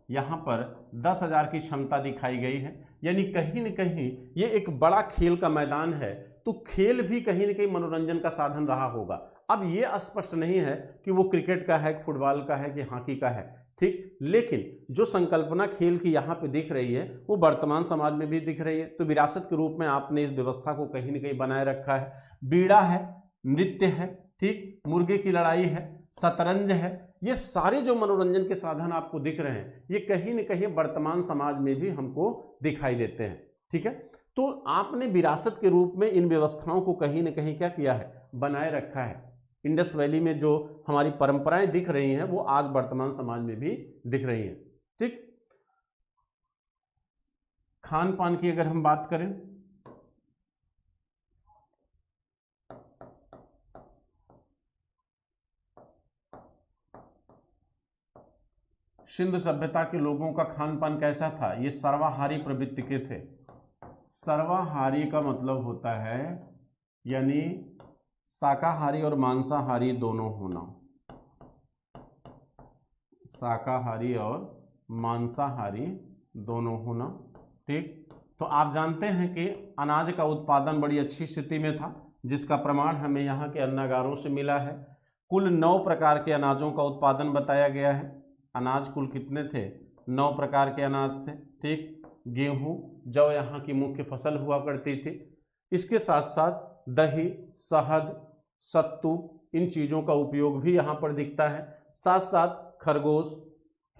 यहाँ पर 10,000 की क्षमता दिखाई गई है, यानी कहीं न कहीं ये एक बड़ा खेल का मैदान है। तो खेल भी कहीं न कहीं मनोरंजन का साधन रहा होगा। अब ये स्पष्ट नहीं है कि वो क्रिकेट का है, फुटबॉल का है कि हॉकी का है। ठीक, लेकिन जो संकल्पना खेल की यहाँ पे दिख रही है वो वर्तमान समाज में भी दिख रही है। तो विरासत के रूप में आपने इस व्यवस्था को कहीं न कहीं बनाए रखा है। बीड़ा है, नृत्य है, ठीक, मुर्गे की लड़ाई है, शतरंज है, ये सारे जो मनोरंजन के साधन आपको दिख रहे हैं ये कहीं न कहीं वर्तमान समाज में भी हमको दिखाई देते हैं। ठीक है, तो आपने विरासत के रूप में इन व्यवस्थाओं को कहीं न कहीं क्या किया है, बनाए रखा है। इंडस वैली में जो हमारी परंपराएं दिख रही हैं वो आज वर्तमान समाज में भी दिख रही हैं। ठीक, खान पान की अगर हम बात करें, सिंधु सभ्यता के लोगों का खान पान कैसा था? ये सर्वाहारी प्रवृत्ति के थे। सर्वाहारी का मतलब होता है यानी शाकाहारी और मांसाहारी दोनों होना, शाकाहारी और मांसाहारी दोनों होना। ठीक, तो आप जानते हैं कि अनाज का उत्पादन बड़ी अच्छी स्थिति में था, जिसका प्रमाण हमें यहाँ के अन्नागारों से मिला है। कुल 9 प्रकार के अनाजों का उत्पादन बताया गया है। अनाज कुल कितने थे? 9 प्रकार के अनाज थे। ठीक, गेहूँ, जौ यहाँ की मुख्य फसल हुआ करती थी। इसके साथ साथ दही, शहद, सत्तू, इन चीज़ों का उपयोग भी यहाँ पर दिखता है। साथ साथ खरगोश,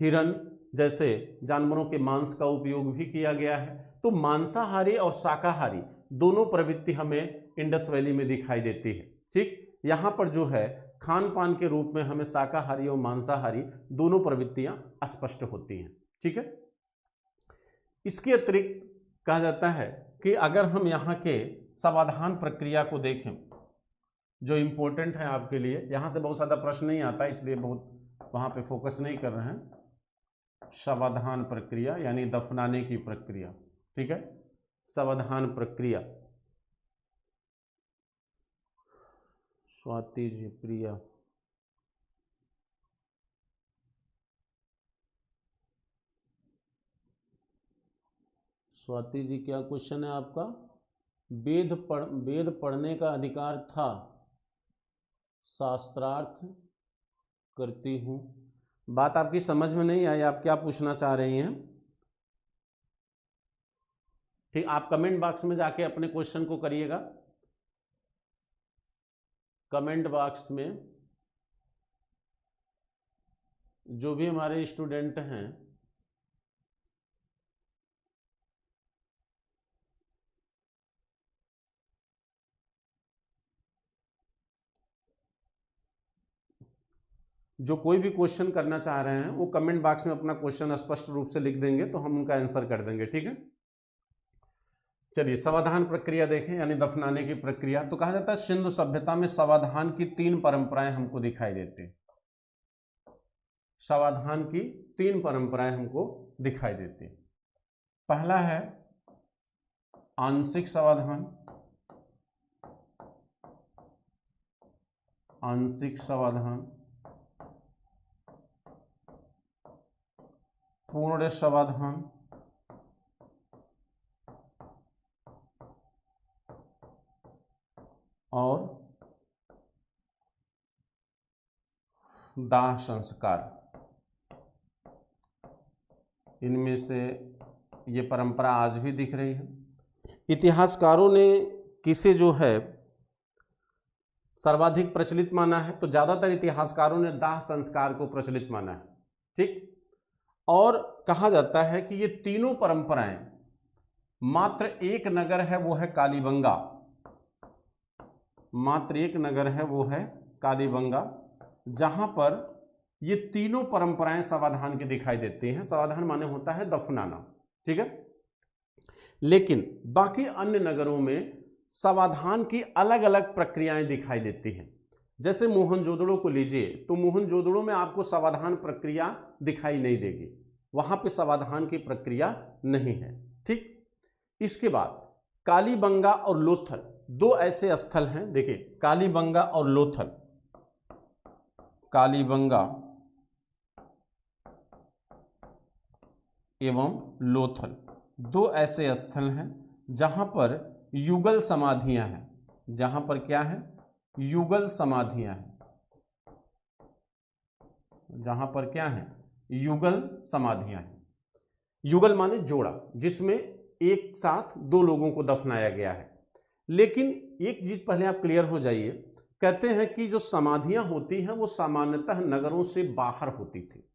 हिरन जैसे जानवरों के मांस का उपयोग भी किया गया है। तो मांसाहारी और शाकाहारी दोनों प्रवृत्ति हमें इंडस वैली में दिखाई देती है। ठीक, यहाँ पर जो है खान पान के रूप में हमें शाकाहारी और मांसाहारी दोनों प्रवृत्तियां स्पष्ट होती हैं। ठीक है, इसके अतिरिक्त कहा जाता है कि अगर हम यहाँ के समाधान प्रक्रिया को देखें, जो इम्पोर्टेंट है आपके लिए, यहाँ से बहुत ज़्यादा प्रश्न नहीं आता इसलिए बहुत वहाँ पे फोकस नहीं कर रहे हैं। समाधान प्रक्रिया यानी दफनाने की प्रक्रिया। ठीक है, समाधान प्रक्रिया। स्वाति जी, प्रिया, स्वाति जी क्या क्वेश्चन है आपका? वेद पढ़ने का अधिकार था, शास्त्रार्थ करती हूँ। बात आपकी समझ में नहीं आई, आप क्या पूछना चाह रही हैं? ठीक, आप कमेंट बॉक्स में जाके अपने क्वेश्चन को करिएगा। कमेंट बॉक्स में जो भी हमारे स्टूडेंट हैं जो कोई भी क्वेश्चन करना चाह रहे हैं वो कमेंट बॉक्स में अपना क्वेश्चन स्पष्ट रूप से लिख देंगे तो हम उनका आंसर कर देंगे। ठीक है, चलिए समाधान प्रक्रिया देखें यानी दफनाने की प्रक्रिया। तो कहा जाता है सिंधु सभ्यता में समाधान की 3 परंपराएं हमको दिखाई देती हैं। समाधान की 3 परंपराएं हमको दिखाई देती हैं। पहला है आंशिक समाधान, आंशिक समाधान, पूर्ण समाधान और दाह संस्कार। इनमें से ये परंपरा आज भी दिख रही है। इतिहासकारों ने किसे जो है सर्वाधिक प्रचलित माना है, तो ज्यादातर इतिहासकारों ने दाह संस्कार को प्रचलित माना है। ठीक, और कहा जाता है कि ये तीनों परंपराएं मात्र एक नगर है, वो है कालीबंगा, मात्र एक नगर है वो है कालीबंगा, जहां पर ये तीनों परंपराएं समाधान की दिखाई देती हैं। समाधान माने होता है दफनाना, ठीक है। लेकिन बाकी अन्य नगरों में समाधान की अलग अलग प्रक्रियाएं दिखाई देती हैं। जैसे मोहनजोदड़ो को लीजिए, तो मोहनजोदड़ो में आपको समाधान प्रक्रिया दिखाई नहीं देगी, वहां पे समाधान की प्रक्रिया नहीं है। ठीक, इसके बाद कालीबंगा और लोथल दो ऐसे स्थल हैं। देखिए, कालीबंगा और लोथल, कालीबंगा एवं लोथल दो ऐसे स्थल हैं जहां पर युगल समाधियां हैं, जहां पर क्या है, युगल समाधियां हैं, जहां पर क्या है, युगल समाधियां हैं। युगल माने जोड़ा, जिसमें एक साथ दो लोगों को दफनाया गया है। लेकिन एक चीज पहले आप क्लियर हो जाइए, कहते हैं कि जो समाधियां होती हैं वो सामान्यतः नगरों से बाहर होती थी।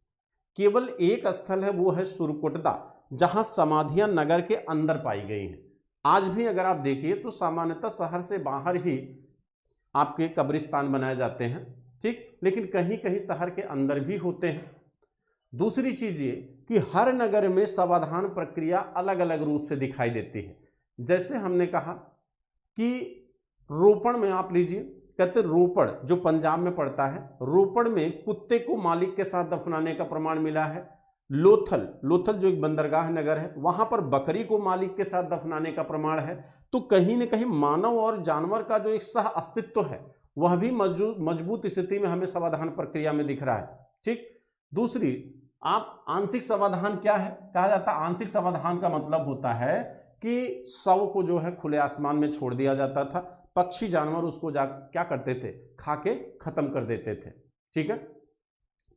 केवल एक स्थल है, वो है सुरकोटदा, जहां समाधियां नगर के अंदर पाई गई हैं। आज भी अगर आप देखिए तो सामान्यतः शहर से बाहर ही आपके कब्रिस्तान बनाए जाते हैं। ठीक, लेकिन कहीं कहीं शहर के अंदर भी होते हैं। दूसरी चीज ये कि हर नगर में समाधान प्रक्रिया अलग अलग रूप से दिखाई देती है। जैसे हमने कहा कि रोपड़ में आप लीजिए, कहते रोपड़ जो पंजाब में पड़ता है, रोपड़ में कुत्ते को मालिक के साथ दफनाने का प्रमाण मिला है। लोथल, लोथल जो एक बंदरगाह नगर है, वहां पर बकरी को मालिक के साथ दफनाने का प्रमाण है। तो कहीं न कहीं मानव और जानवर का जो एक सह अस्तित्व है वह भी मजबूत स्थिति में हमें समाधान प्रक्रिया में दिख रहा है। ठीक, दूसरी आप आंशिक समाधान क्या है, कहा जाता है आंशिक समाधान का मतलब होता है कि शव को जो है खुले आसमान में छोड़ दिया जाता था, पक्षी जानवर उसको क्या करते थे, खा के खत्म कर देते थे। ठीक है,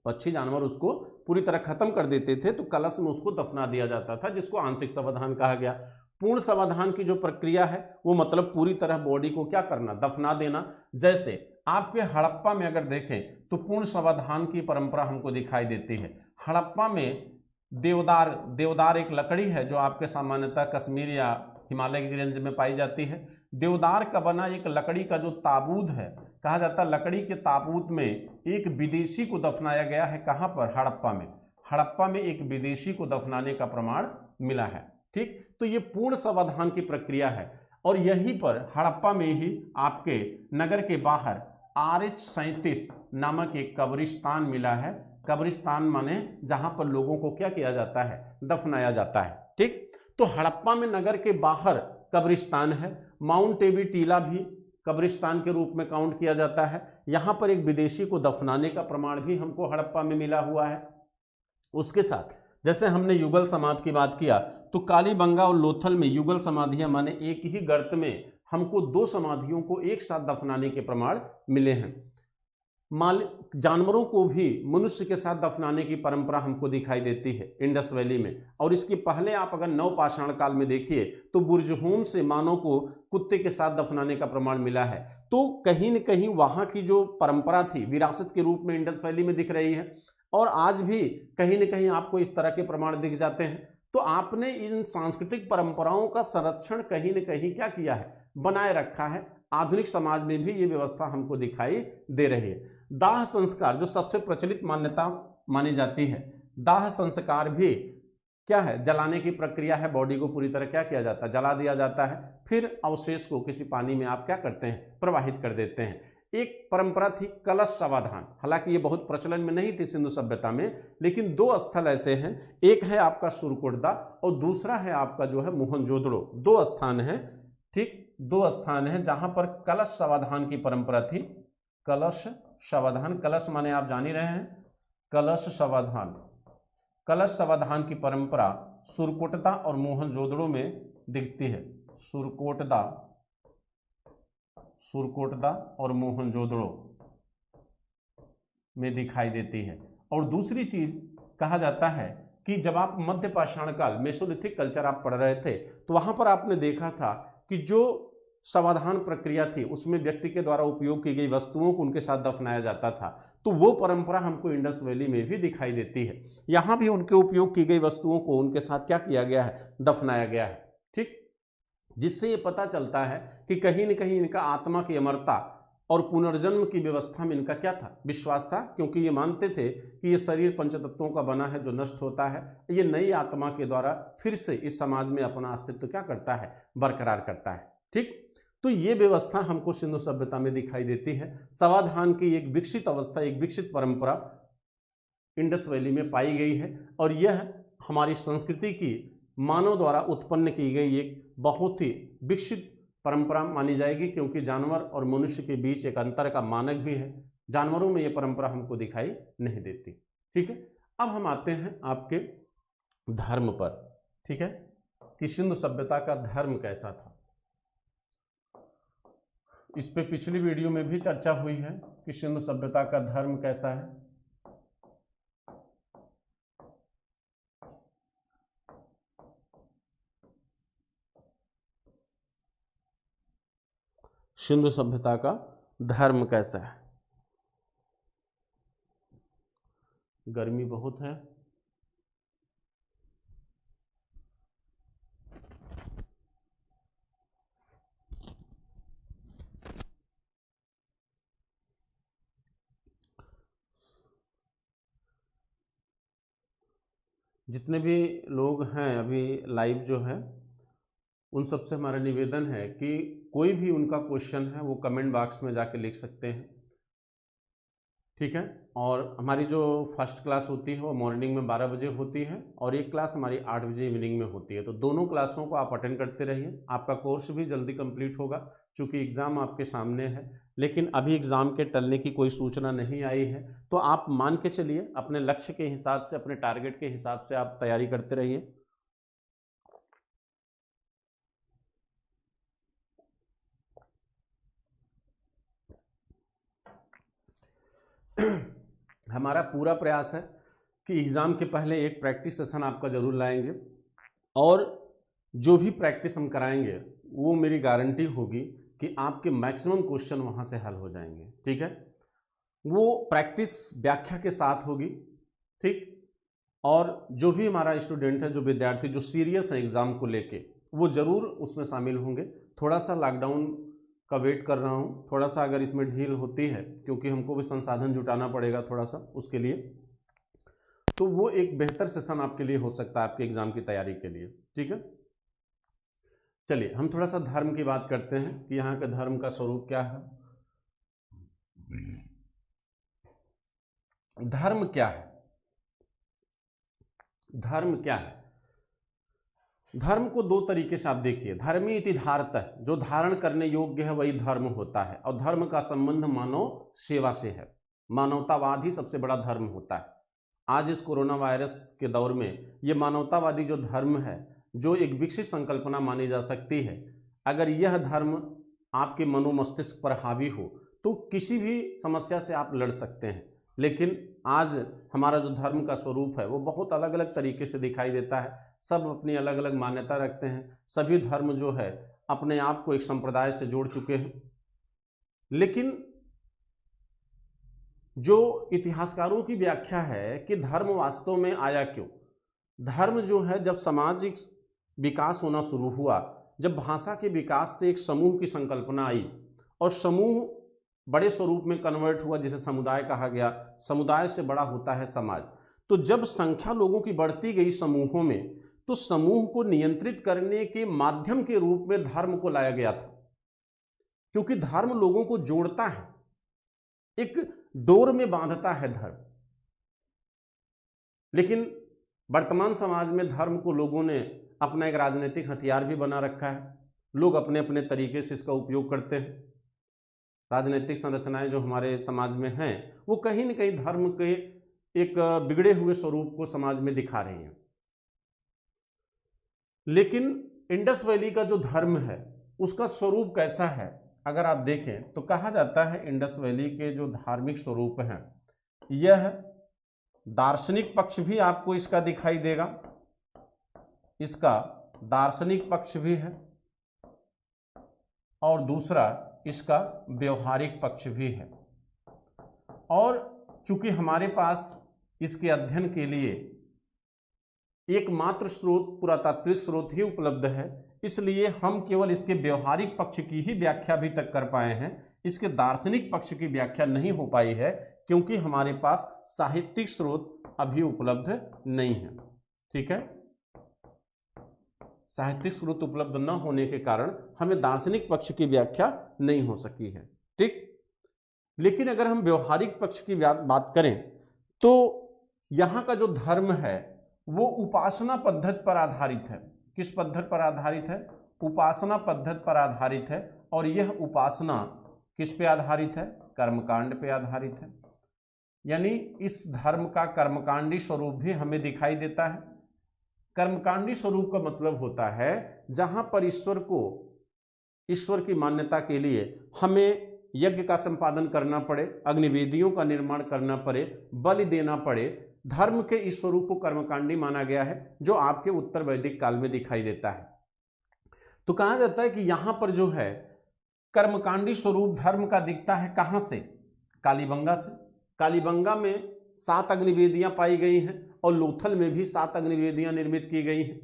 पक्षी जानवर उसको पूरी तरह खत्म कर देते थे, तो कलश में उसको दफना दिया जाता था, जिसको आंशिक समाधान कहा गया। पूर्ण समाधान की जो प्रक्रिया है वो मतलब पूरी तरह बॉडी को क्या करना, दफना देना। जैसे आपके हड़प्पा में अगर देखें तो पूर्ण समाधान की परंपरा हमको दिखाई देती है। हड़प्पा में देवदार एक लकड़ी है जो आपके सामान्यतः कश्मीर या हिमालय की रेंज में पाई जाती है। देवदार का बना एक लकड़ी का जो ताबूत है, कहा जाता है लकड़ी के ताबूत में एक विदेशी को दफनाया गया है। कहां पर, हड़प्पा में। हड़प्पा में एक विदेशी को दफनाने का प्रमाण मिला है। ठीक, तो ये पूर्ण समाधान की प्रक्रिया है। और यहीं पर हड़प्पा में ही आपके नगर के बाहर RH-37 नामक एक कब्रिस्तान मिला है। कब्रिस्तान माने जहां पर लोगों को क्या किया जाता है, दफनाया जाता है। ठीक, तो हड़प्पा में नगर के बाहर कब्रिस्तान है। माउंट एबी टीला भी कब्रिस्तान के रूप में काउंट किया जाता है। यहां पर एक विदेशी को दफनाने का प्रमाण भी हमको हड़प्पा में मिला हुआ है। उसके साथ जैसे हमने युगल समाधि की बात किया, तो कालीबंगा और लोथल में युगल समाधियां माने एक ही गर्त में हमको दो समाधियों को एक साथ दफनाने के प्रमाण मिले हैं। जानवरों को भी मनुष्य के साथ दफनाने की परंपरा हमको दिखाई देती है इंडस वैली में। और इसके पहले आप अगर नवपाषाण काल में देखिए तो बुर्जहूम से मानव को कुत्ते के साथ दफनाने का प्रमाण मिला है। तो कहीं न कहीं वहां की जो परंपरा थी विरासत के रूप में इंडस वैली में दिख रही है, और आज भी कहीं न कहीं आपको इस तरह के प्रमाण दिख जाते हैं। तो आपने इन सांस्कृतिक परंपराओं का संरक्षण कहीं न कहीं क्या किया है, बनाए रखा है। आधुनिक समाज में भी ये व्यवस्था हमको दिखाई दे रही है। दाह संस्कार जो सबसे प्रचलित मान्यता मानी जाती है, दाह संस्कार भी क्या है, जलाने की प्रक्रिया है। बॉडी को पूरी तरह क्या किया जाता है, जला दिया जाता है, फिर अवशेष को किसी पानी में आप क्या करते हैं, प्रवाहित कर देते हैं। एक परंपरा थी कलश समाधान, हालांकि ये बहुत प्रचलन में नहीं थी सिंधु सभ्यता में, लेकिन दो स्थल ऐसे हैं, एक है आपका सुरकोटदा और दूसरा है आपका जो है मोहनजोदड़ो। दो स्थान हैं, ठीक, दो स्थान हैं जहां पर कलश समाधान की परंपरा थी। कलश समाधान, कलश माने आप जान ही रहे हैं, कलश समाधान। कलश समाधान की परंपरा सुरकोटदा और मोहनजोदड़ो में दिखती है। सुरकोटदा और मोहनजोदड़ो में दिखाई देती है। और दूसरी चीज कहा जाता है कि जब आप मध्य पाषाण काल मेसोलिथिक कल्चर आप पढ़ रहे थे तो वहां पर आपने देखा था कि जो समाधान प्रक्रिया थी, उसमें व्यक्ति के द्वारा उपयोग की गई वस्तुओं को उनके साथ दफनाया जाता था। तो वो परंपरा हमको इंडस वैली में भी दिखाई देती है। यहाँ भी उनके उपयोग की गई वस्तुओं को उनके साथ क्या किया गया है, दफनाया गया है। ठीक, जिससे ये पता चलता है कि कहीं न कहीं इनका आत्मा की अमरता और पुनर्जन्म की व्यवस्था में इनका क्या था, विश्वास था, क्योंकि ये मानते थे कि ये शरीर पंचतत्वों का बना है जो नष्ट होता है, ये नई आत्मा के द्वारा फिर से इस समाज में अपना अस्तित्व क्या करता है, बरकरार करता है। ठीक, तो ये व्यवस्था हमको सिंधु सभ्यता में दिखाई देती है। समाधान की एक विकसित अवस्था, एक विकसित परंपरा इंडस वैली में पाई गई है, और यह हमारी संस्कृति की मानव द्वारा उत्पन्न की गई एक बहुत ही विकसित परंपरा मानी जाएगी, क्योंकि जानवर और मनुष्य के बीच एक अंतर का मानक भी है। जानवरों में यह परंपरा हमको दिखाई नहीं देती। ठीक है, अब हम आते हैं आपके धर्म पर। ठीक है, कि सिंधु सभ्यता का धर्म कैसा था। इस पे पिछली वीडियो में भी चर्चा हुई है कि सिंधु सभ्यता का धर्म कैसा है। सिंधु सभ्यता का धर्म कैसा है। गर्मी बहुत है, जितने भी लोग हैं अभी लाइव जो है, उन सबसे हमारा निवेदन है कि कोई भी उनका क्वेश्चन है वो कमेंट बॉक्स में जाके लिख सकते हैं। ठीक है, और हमारी जो फर्स्ट क्लास होती है वो मॉर्निंग में 12 बजे होती है, और एक क्लास हमारी 8 बजे इवनिंग में होती है। तो दोनों क्लासों को आप अटेंड करते रहिए, आपका कोर्स भी जल्दी कंप्लीट होगा, चूँकि एग्ज़ाम आपके सामने है। लेकिन अभी एग्ज़ाम के टलने की कोई सूचना नहीं आई है, तो आप मान के चलिए अपने लक्ष्य के हिसाब से, अपने टारगेट के हिसाब से आप तैयारी करते रहिए। हमारा पूरा प्रयास है कि एग्ज़ाम के पहले एक प्रैक्टिस सेशन आपका ज़रूर लाएंगे, और जो भी प्रैक्टिस हम कराएंगे वो मेरी गारंटी होगी कि आपके मैक्सिमम क्वेश्चन वहाँ से हल हो जाएंगे। ठीक है, वो प्रैक्टिस व्याख्या के साथ होगी। ठीक, और जो भी हमारा स्टूडेंट है, जो विद्यार्थी जो सीरियस है एग्ज़ाम को लेके, वो ज़रूर उसमें शामिल होंगे। थोड़ा सा लॉकडाउन का वेट कर रहा हूँ, थोड़ा सा अगर इसमें ढील होती है, क्योंकि हमको भी संसाधन जुटाना पड़ेगा थोड़ा सा उसके लिए, तो वो एक बेहतर सेशन आपके लिए हो सकता है आपके एग्जाम की तैयारी के लिए। ठीक है, चलिए हम थोड़ा सा धर्म की बात करते हैं कि यहाँ के धर्म का स्वरूप क्या है। धर्म क्या है, धर्म क्या है। धर्म को दो तरीके से आप देखिए। धर्मी इति धारतः, जो धारण करने योग्य है वही धर्म होता है, और धर्म का संबंध मानव सेवा से है। मानवतावाद ही सबसे बड़ा धर्म होता है। आज इस कोरोना वायरस के दौर में ये मानवतावादी जो धर्म है, जो एक विकसित संकल्पना मानी जा सकती है, अगर यह धर्म आपके मनोमस्तिष्क पर हावी हो तो किसी भी समस्या से आप लड़ सकते हैं। लेकिन आज हमारा जो धर्म का स्वरूप है वो बहुत अलग अलग तरीके से दिखाई देता है। सब अपनी अलग अलग मान्यता रखते हैं, सभी धर्म जो है अपने आप को एक संप्रदाय से जोड़ चुके हैं। लेकिन जो इतिहासकारों की व्याख्या है कि धर्म वास्तव में आया क्यों, धर्म जो है जब सामाजिक विकास होना शुरू हुआ, जब भाषा के विकास से एक समूह की संकल्पना आई और समूह बड़े स्वरूप में कन्वर्ट हुआ, जिसे समुदाय कहा गया, समुदाय से बड़ा होता है समाज। तो जब संख्या लोगों की बढ़ती गई समूहों में, तो समूह को नियंत्रित करने के माध्यम के रूप में धर्म को लाया गया था, क्योंकि धर्म लोगों को जोड़ता है, एक डोर में बांधता है धर्म। लेकिन वर्तमान समाज में धर्म को लोगों ने अपना एक राजनीतिक हथियार भी बना रखा है। लोग अपने अपने तरीके से इसका उपयोग करते हैं। राजनीतिक संरचनाएं जो हमारे समाज में हैं वो कहीं न कहीं धर्म के एक बिगड़े हुए स्वरूप को समाज में दिखा रही हैं। लेकिन इंडस वैली का जो धर्म है उसका स्वरूप कैसा है, अगर आप देखें तो कहा जाता है इंडस वैली के जो धार्मिक स्वरूप हैं, यह दार्शनिक पक्ष भी आपको इसका दिखाई देगा, इसका दार्शनिक पक्ष भी है, और दूसरा इसका व्यवहारिक पक्ष भी है। और चूंकि हमारे पास इसके अध्ययन के लिए एकमात्र स्रोत पुरातात्विक स्रोत ही उपलब्ध है, इसलिए हम केवल इसके व्यवहारिक पक्ष की ही व्याख्या अभी तक कर पाए हैं। इसके दार्शनिक पक्ष की व्याख्या नहीं हो पाई है, क्योंकि हमारे पास साहित्यिक स्रोत अभी उपलब्ध नहीं है। ठीक है, साहित्यिक स्रोत उपलब्ध न होने के कारण हमें दार्शनिक पक्ष की व्याख्या नहीं हो सकी है। ठीक, लेकिन अगर हम व्यवहारिक पक्ष की बात करें तो यहां का जो धर्म है वो उपासना पद्धति पर आधारित है। किस पद्धति पर आधारित है? उपासना पद्धति पर आधारित है। और यह उपासना किस पे आधारित है? कर्मकांड पे आधारित है। यानी इस धर्म का कर्मकांडी स्वरूप भी हमें दिखाई देता है। कर्मकांडी स्वरूप का मतलब होता है जहां पर ईश्वर की मान्यता के लिए हमें यज्ञ का संपादन करना पड़े, अग्निवेदियों का निर्माण करना पड़े, बलि देना पड़े। धर्म के इस स्वरूप को कर्मकांडी माना गया है, जो आपके उत्तर वैदिक काल में दिखाई देता है। तो कहा जाता है कि यहां पर जो है कर्मकांडी स्वरूप धर्म का दिखता है कहां से? कालीबंगा से। कालीबंगा में 7 अग्निवेदियां पाई गई हैं और लोथल में भी 7 अग्निवेदियां निर्मित की गई हैं।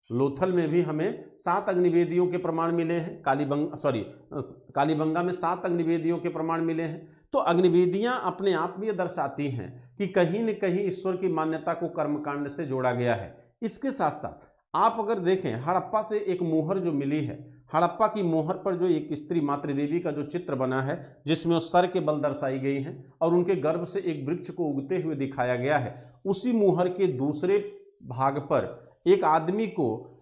लोथल में भी हमें 7 अग्निवेदियों के प्रमाण मिले हैं। कालीबंगा में 7 अग्निवेदियों के प्रमाण मिले हैं। तो अग्निवेदियां अपने आप में यह दर्शाती हैं कि कहीं न कहीं ईश्वर की मान्यता को कर्मकांड से जोड़ा गया है। इसके साथ साथ आप अगर देखें, हड़प्पा से एक मोहर जो मिली है, हड़प्पा की मोहर पर जो एक स्त्री मातृदेवी का जो चित्र बना है, जिसमें वो सर के बल दर्शाई गई हैं और उनके गर्भ से एक वृक्ष को उगते हुए दिखाया गया है, उसी मोहर के दूसरे भाग पर एक आदमी को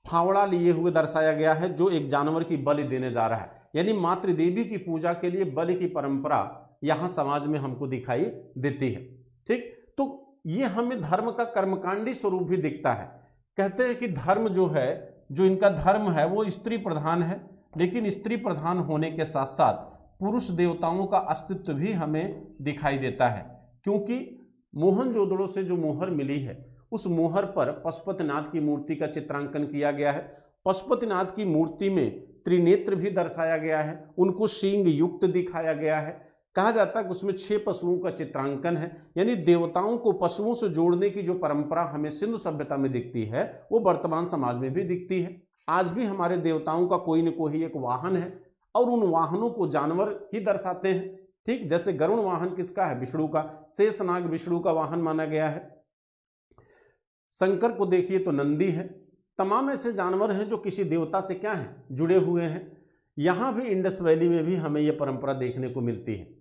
फावड़ा लिए हुए दर्शाया गया है, जो एक जानवर की बलि देने जा रहा है। यानी मातृदेवी की पूजा के लिए बलि की परंपरा यहां समाज में हमको दिखाई देती है। ठीक, तो ये हमें धर्म का कर्मकांडी स्वरूप भी दिखता है। कहते हैं कि धर्म जो है, जो इनका धर्म है वो स्त्री प्रधान है, लेकिन स्त्री प्रधान होने के साथ साथ पुरुष देवताओं का अस्तित्व भी हमें दिखाई देता है। क्योंकि मोहनजोदड़ो से जो मोहर मिली है, उस मोहर पर पशुपतिनाथ की मूर्ति का चित्रांकन किया गया है। पशुपतिनाथ की मूर्ति में त्रिनेत्र भी दर्शाया गया है, उनको सींग युक्त दिखाया गया है। कहा जाता है कि उसमें 6 पशुओं का चित्रांकन है। यानी देवताओं को पशुओं से जोड़ने की जो परंपरा हमें सिंधु सभ्यता में दिखती है, वो वर्तमान समाज में भी दिखती है। आज भी हमारे देवताओं का कोई न कोई एक वाहन है और उन वाहनों को जानवर ही दर्शाते हैं। ठीक, जैसे गरुड़ वाहन किसका है? विष्णु का। शेषनाग विष्णु का वाहन माना गया है। शंकर को देखिए तो नंदी है। तमाम ऐसे जानवर हैं जो किसी देवता से क्या है? जुड़े हुए हैं। यहां भी इंडस वैली में भी हमें यह परंपरा देखने को मिलती है।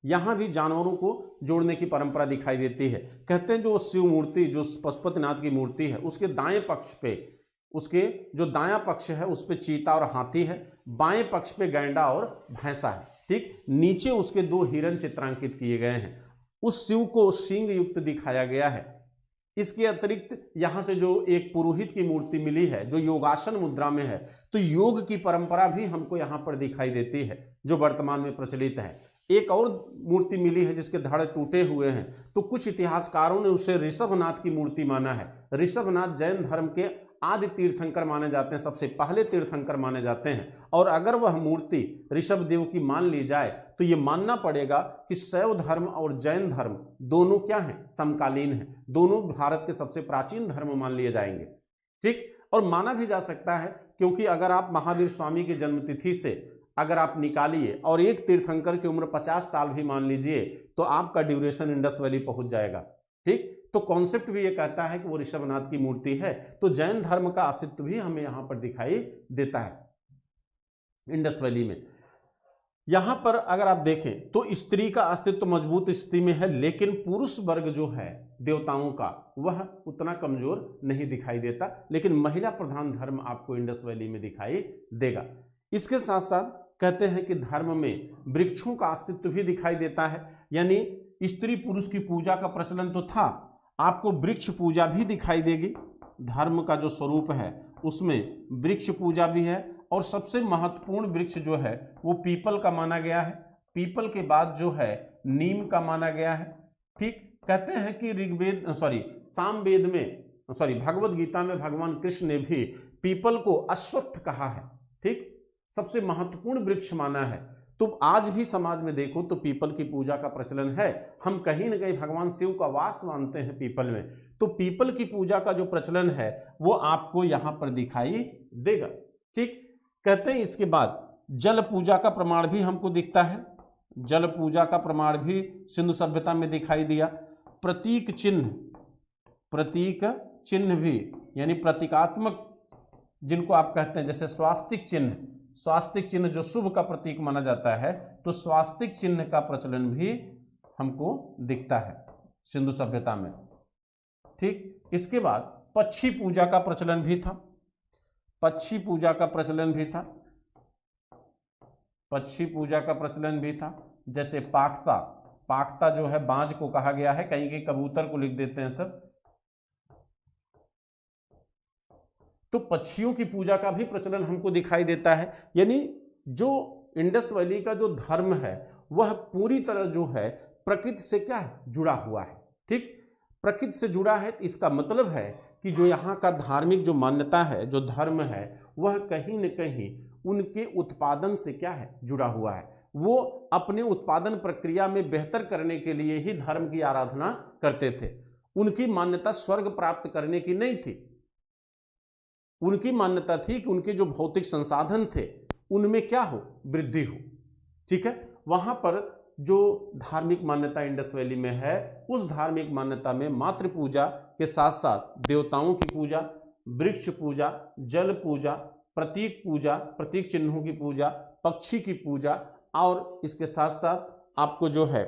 यहां भी जानवरों को जोड़ने की परंपरा दिखाई देती है। कहते हैं जो शिव मूर्ति, जो पशुपतिनाथ की मूर्ति है, उसके दाएं पक्ष पे, उसके जो दायां पक्ष है उस पे चीता और हाथी है, बाएं पक्ष पे गैंडा और भैंसा है। ठीक, नीचे उसके 2 हिरण चित्रांकित किए गए हैं। उस शिव को सींग युक्त दिखाया गया है। इसके अतिरिक्त यहां से जो एक पुरोहित की मूर्ति मिली है, जो योगासन मुद्रा में है, तो योग की परंपरा भी हमको यहां पर दिखाई देती है, जो वर्तमान में प्रचलित है। एक और मूर्ति मिली है जिसके धड़ टूटे हुए हैं, तो कुछ इतिहासकारों ने उसे ऋषभनाथ की मूर्ति माना है। ऋषभनाथ जैन धर्म के आदि तीर्थंकर माने जाते हैं, सबसे पहले तीर्थंकर माने जाते हैं। और अगर वह मूर्ति ऋषभ देव की मान ली जाए तो ये मानना पड़ेगा कि शैव धर्म और जैन धर्म दोनों क्या हैं? समकालीन हैं। दोनों भारत के सबसे प्राचीन धर्म मान लिए जाएंगे। ठीक, और माना भी जा सकता है, क्योंकि अगर आप महावीर स्वामी की जन्मतिथि से अगर आप निकालिए और एक तीर्थंकर की उम्र 50 साल भी मान लीजिए, तो आपका ड्यूरेशन इंडस वैली पहुंच जाएगा। ठीक, तो कॉन्सेप्ट भी ये कहता है कि वो ऋषभनाथ की मूर्ति है। तो जैन धर्म का अस्तित्व भी हमें यहां पर दिखाई देता है इंडस वैली में। यहां पर अगर आप देखें तो स्त्री का अस्तित्व मजबूत स्थिति में है, लेकिन पुरुष वर्ग जो है देवताओं का, वह उतना कमजोर नहीं दिखाई देता। लेकिन महिला प्रधान धर्म आपको इंडस वैली में दिखाई देगा। इसके साथ साथ कहते हैं कि धर्म में वृक्षों का अस्तित्व भी दिखाई देता है। यानी स्त्री पुरुष की पूजा का प्रचलन तो था, आपको वृक्ष पूजा भी दिखाई देगी। धर्म का जो स्वरूप है उसमें वृक्ष पूजा भी है। और सबसे महत्वपूर्ण वृक्ष जो है वो पीपल का माना गया है। पीपल के बाद जो है नीम का माना गया है। ठीक, कहते हैं कि सामवेद में भगवद गीता में भगवान कृष्ण ने भी पीपल को अश्वत्थ कहा है। ठीक, सबसे महत्वपूर्ण वृक्ष माना है। तो आज भी समाज में देखो तो पीपल की पूजा का प्रचलन है। हम कहीं ना कहीं भगवान शिव का वास मानते हैं पीपल में, तो पीपल की पूजा का जो प्रचलन है वो आपको यहां पर दिखाई देगा। ठीक, कहते हैं इसके बाद जल पूजा का प्रमाण भी हमको दिखता है। जल पूजा का प्रमाण भी सिंधु सभ्यता में दिखाई दिया। प्रतीक चिन्ह भी, यानी प्रतीकात्मक जिनको आप कहते हैं, जैसे स्वास्तिक चिन्ह जो शुभ का प्रतीक माना जाता है, तो स्वास्तिक चिन्ह का प्रचलन भी हमको दिखता है सिंधु सभ्यता में। ठीक, इसके बाद पक्षी पूजा का प्रचलन भी था। पक्षी पूजा का प्रचलन भी था। जैसे पाखता जो है बाज को कहा गया है, कहीं कहीं कबूतर को लिख देते हैं सब। तो पक्षियों की पूजा का भी प्रचलन हमको दिखाई देता है। यानी जो इंडस वैली का जो धर्म है वह पूरी तरह जो है प्रकृति से क्या है, जुड़ा हुआ है। ठीक, प्रकृति से जुड़ा है, इसका मतलब है कि जो यहाँ का धार्मिक जो मान्यता है, जो धर्म है, वह कहीं न कहीं उनके उत्पादन से क्या है, जुड़ा हुआ है। वो अपने उत्पादन प्रक्रिया में बेहतर करने के लिए ही धर्म की आराधना करते थे। उनकी मान्यता स्वर्ग प्राप्त करने की नहीं थी। उनकी मान्यता थी कि उनके जो भौतिक संसाधन थे उनमें क्या हो, वृद्धि हो। ठीक है, वहां पर जो धार्मिक मान्यता इंडस वैली में है, उस धार्मिक मान्यता में मातृ पूजा के साथ साथ देवताओं की पूजा, वृक्ष पूजा, जल पूजा, प्रतीक चिन्हों की पूजा, पक्षी की पूजा, और इसके साथ साथ आपको जो है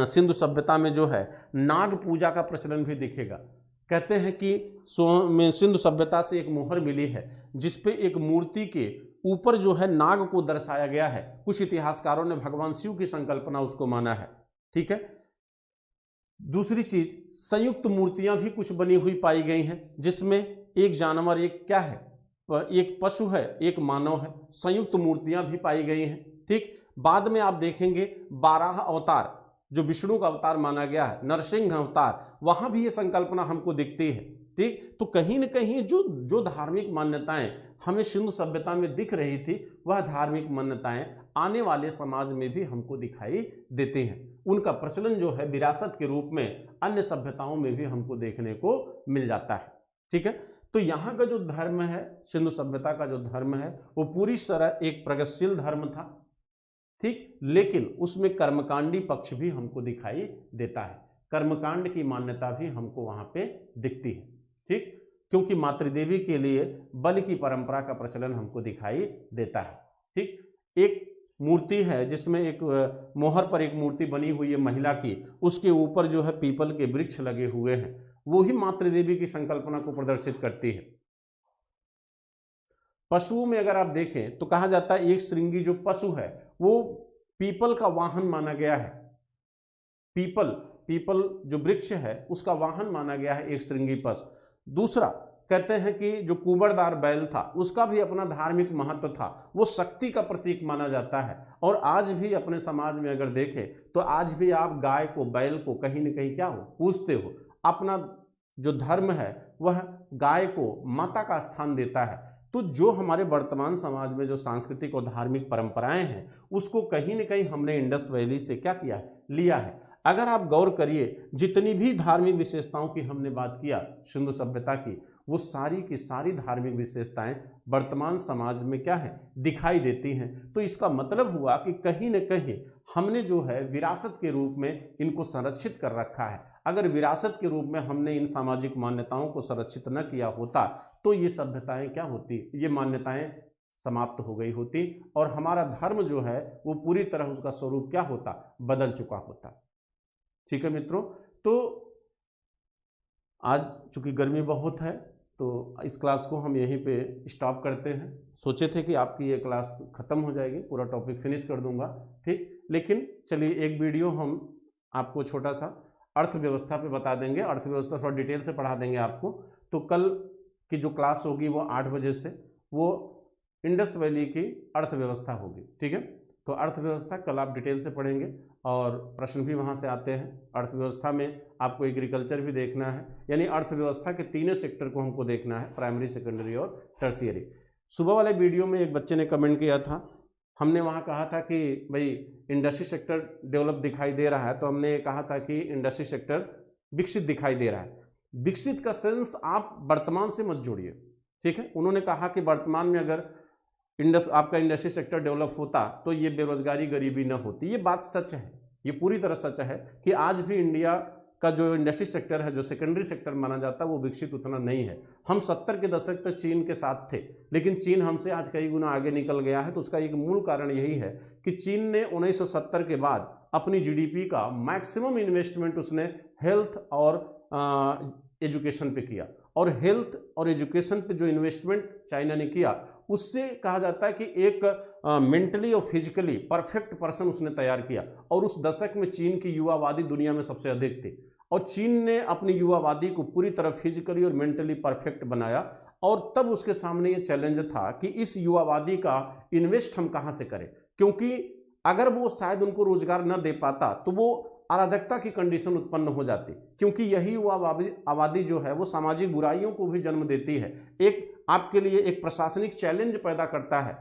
सिंधु सभ्यता में जो है नाग पूजा का प्रचलन भी दिखेगा। कहते हैं कि सिंधु सभ्यता से एक मोहर मिली है जिसपे एक मूर्ति के ऊपर जो है नाग को दर्शाया गया है। कुछ इतिहासकारों ने भगवान शिव की संकल्पना उसको माना है। ठीक है, दूसरी चीज, संयुक्त मूर्तियां भी कुछ बनी हुई पाई गई हैं, जिसमें एक जानवर, एक क्या है, एक पशु है, एक मानव है। संयुक्त मूर्तियां भी पाई गई हैं। ठीक, बाद में आप देखेंगे 12 अवतार जो विष्णु का अवतार माना गया है, नरसिंह अवतार, वहां भी ये संकल्पना हमको दिखती है। ठीक, तो कहीं न कहीं जो धार्मिक मान्यताएं हमें सिंधु सभ्यता में दिख रही थी, वह धार्मिक मान्यताएं आने वाले समाज में भी हमको दिखाई देती हैं। उनका प्रचलन जो है विरासत के रूप में अन्य सभ्यताओं में भी हमको देखने को मिल जाता है। ठीक है, तो यहाँ का जो धर्म है, सिंधु सभ्यता का जो धर्म है, वो पूरी तरह एक प्रगतिशील धर्म था। ठीक, लेकिन उसमें कर्मकांडी पक्ष भी हमको दिखाई देता है। कर्मकांड की मान्यता भी हमको वहां पे दिखती है। ठीक, क्योंकि मातृदेवी के लिए बलि की परंपरा का प्रचलन हमको दिखाई देता है। ठीक, एक मूर्ति है जिसमें एक मोहर पर एक मूर्ति बनी हुई है महिला की, उसके ऊपर जो है पीपल के वृक्ष लगे हुए हैं, वो ही मातृदेवी की संकल्पना को प्रदर्शित करती है। पशुओं में अगर आप देखें तो कहा जाता है एक श्रृंगी जो पशु है वो पीपल का वाहन माना गया है। पीपल जो वृक्ष है उसका वाहन माना गया है एक श्रृंगी पशु। दूसरा कहते हैं कि जो कुंवरदार बैल था उसका भी अपना धार्मिक महत्व था, वो शक्ति का प्रतीक माना जाता है। और आज भी अपने समाज में अगर देखें तो आज भी आप गाय को, बैल को कहीं न कहीं क्या हो, पूजते हो। अपना जो धर्म है वह गाय को माता का स्थान देता है। तो जो हमारे वर्तमान समाज में जो सांस्कृतिक और धार्मिक परंपराएं हैं उसको कहीं न कहीं हमने इंडस वैली से क्या किया है, लिया है। अगर आप गौर करिए, जितनी भी धार्मिक विशेषताओं की हमने बात किया सिंधु सभ्यता की, वो सारी की सारी धार्मिक विशेषताएं वर्तमान समाज में क्या है, दिखाई देती हैं। तो इसका मतलब हुआ कि कहीं न कहीं हमने जो है विरासत के रूप में इनको संरक्षित कर रखा है। अगर विरासत के रूप में हमने इन सामाजिक मान्यताओं को संरक्षित न किया होता तो ये सभ्यताएं क्या होती, ये मान्यताएं समाप्त हो गई होती और हमारा धर्म जो है वो पूरी तरह उसका स्वरूप क्या होता, बदल चुका होता। ठीक है मित्रों, तो आज चूंकि गर्मी बहुत है तो इस क्लास को हम यहीं पे स्टॉप करते हैं। सोचे थे कि आपकी ये क्लास ख़त्म हो जाएगी, पूरा टॉपिक फिनिश कर दूंगा, ठीक, लेकिन चलिए एक वीडियो हम आपको छोटा सा अर्थव्यवस्था पे बता देंगे। अर्थव्यवस्था थोड़ा डिटेल से पढ़ा देंगे आपको। तो कल की जो क्लास होगी वो 8 बजे से वो इंडस वैली की अर्थव्यवस्था होगी। ठीक है, तो अर्थव्यवस्था कल आप डिटेल से पढ़ेंगे और प्रश्न भी वहाँ से आते हैं। अर्थव्यवस्था में आपको एग्रीकल्चर भी देखना है, यानी अर्थव्यवस्था के तीनों सेक्टर को हमको देखना है, प्राइमरी, सेकेंडरी और टर्शियरी। सुबह वाले वीडियो में एक बच्चे ने कमेंट किया था, हमने वहाँ कहा था कि भाई इंडस्ट्री सेक्टर डेवलप दिखाई दे रहा है, तो हमने कहा था कि इंडस्ट्री सेक्टर विकसित दिखाई दे रहा है। विकसित का सेंस आप वर्तमान से मत जोड़िए, ठीक है। उन्होंने कहा कि वर्तमान में अगर आपका इंडस्ट्री सेक्टर डेवलप होता तो ये बेरोजगारी गरीबी न होती। ये बात सच है, ये पूरी तरह सच है कि आज भी इंडिया का जो इंडस्ट्री सेक्टर है, जो सेकेंडरी सेक्टर माना जाता है, वो विकसित उतना नहीं है। हम 70 के दशक तक चीन के साथ थे, लेकिन चीन हमसे आज कई गुना आगे निकल गया है। तो उसका एक मूल कारण यही है कि चीन ने 1970 के बाद अपनी जीडीपी का मैक्सिमम इन्वेस्टमेंट उसने हेल्थ और एजुकेशन पे किया, और हेल्थ और एजुकेशन पे जो इन्वेस्टमेंट चाइना ने किया, उससे कहा जाता है कि एक मेंटली और फिजिकली परफेक्ट पर्सन उसने तैयार किया। और उस दशक में चीन की युवा आबादी दुनिया में सबसे अधिक थी, और चीन ने अपनी युवा आबादी को पूरी तरह फिजिकली और मेंटली परफेक्ट बनाया। और तब उसके सामने ये चैलेंज था कि इस युवा आबादी का इन्वेस्ट हम कहाँ से करें, क्योंकि अगर वो शायद उनको रोजगार न दे पाता तो वो अराजकता की कंडीशन उत्पन्न हो जाती, क्योंकि यही युवा आबादी जो है वो सामाजिक बुराइयों को भी जन्म देती है, एक आपके लिए एक प्रशासनिक चैलेंज पैदा करता है।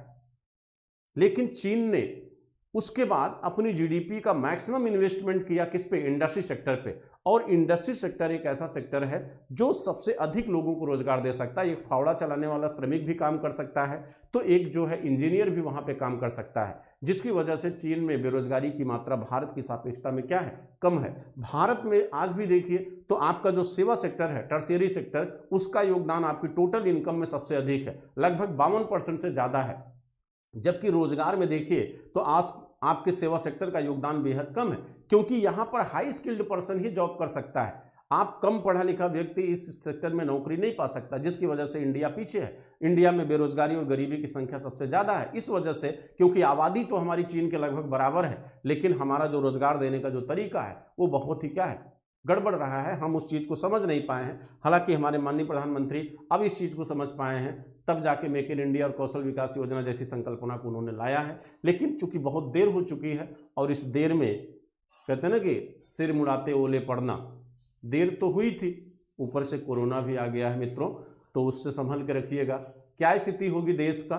लेकिन चीन ने उसके बाद अपनी जीडीपी का मैक्सिमम इन्वेस्टमेंट किया किस पे? इंडस्ट्री सेक्टर पे। और इंडस्ट्री सेक्टर एक ऐसा सेक्टर है जो सबसे अधिक लोगों को रोजगार दे सकता है। एक फावड़ा चलाने वाला श्रमिक भी काम कर सकता है, तो एक जो है इंजीनियर भी वहां पे काम कर सकता है, जिसकी वजह से चीन में बेरोजगारी की मात्रा भारत की सापेक्षता में क्या है? कम है। भारत में आज भी देखिए तो आपका जो सेवा सेक्टर है, टर्शियरी सेक्टर, उसका योगदान आपकी टोटल इनकम में सबसे अधिक है, लगभग 52% से ज्यादा है। जबकि रोजगार में देखिए तो आपके सेवा सेक्टर का योगदान बेहद कम है, क्योंकि यहां पर हाई स्किल्ड पर्सन ही जॉब कर सकता है। आप कम पढ़ा लिखा व्यक्ति इस सेक्टर में नौकरी नहीं पा सकता, जिसकी वजह से इंडिया पीछे है। इंडिया में बेरोजगारी और गरीबी की संख्या सबसे ज्यादा है, इस वजह से, क्योंकि आबादी तो हमारी चीन के लगभग बराबर है, लेकिन हमारा जो रोजगार देने का जो तरीका है वो बहुत ही क्या है? गड़बड़ रहा है। हम उस चीज को समझ नहीं पाए हैं। हालांकि हमारे माननीय प्रधानमंत्री अब इस चीज को समझ पाए हैं, तब जाके मेक इन इंडिया और कौशल विकास योजना जैसी संकल्पना को उन्होंने लाया है। लेकिन चूंकि बहुत देर हो चुकी है, और इस देर में कहते हैं ना कि सिर मुड़ाते ओले पड़ना, देर तो हुई थी, ऊपर से कोरोना भी आ गया है मित्रों, तो उससे संभल के रखिएगा। क्या स्थिति होगी देश का,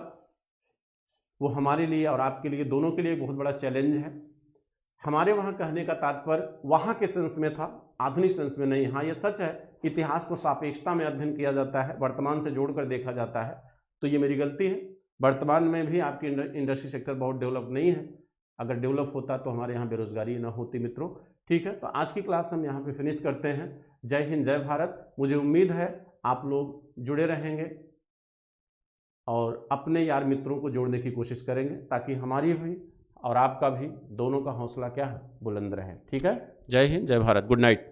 वो हमारे लिए और आपके लिए, दोनों के लिए बहुत बड़ा चैलेंज है। हमारे वहाँ कहने का तात्पर्य वहाँ के सेंस में था, आधुनिक सेंस में नहीं। हाँ, ये सच है, इतिहास को सापेक्षता में अध्ययन किया जाता है, वर्तमान से जोड़कर देखा जाता है, तो ये मेरी गलती है। वर्तमान में भी आपकी इंडस्ट्री सेक्टर बहुत डेवलप नहीं है। अगर डेवलप होता तो हमारे यहाँ बेरोजगारी ना होती मित्रों। ठीक है, तो आज की क्लास हम यहाँ पे फिनिश करते हैं। जय हिंद, जय भारत। मुझे उम्मीद है आप लोग जुड़े रहेंगे और अपने यार मित्रों को जोड़ने की कोशिश करेंगे, ताकि हमारी भी और आपका भी, दोनों का हौसला क्या है? बुलंद रहे। ठीक है, जय हिंद, जय भारत, गुड नाइट।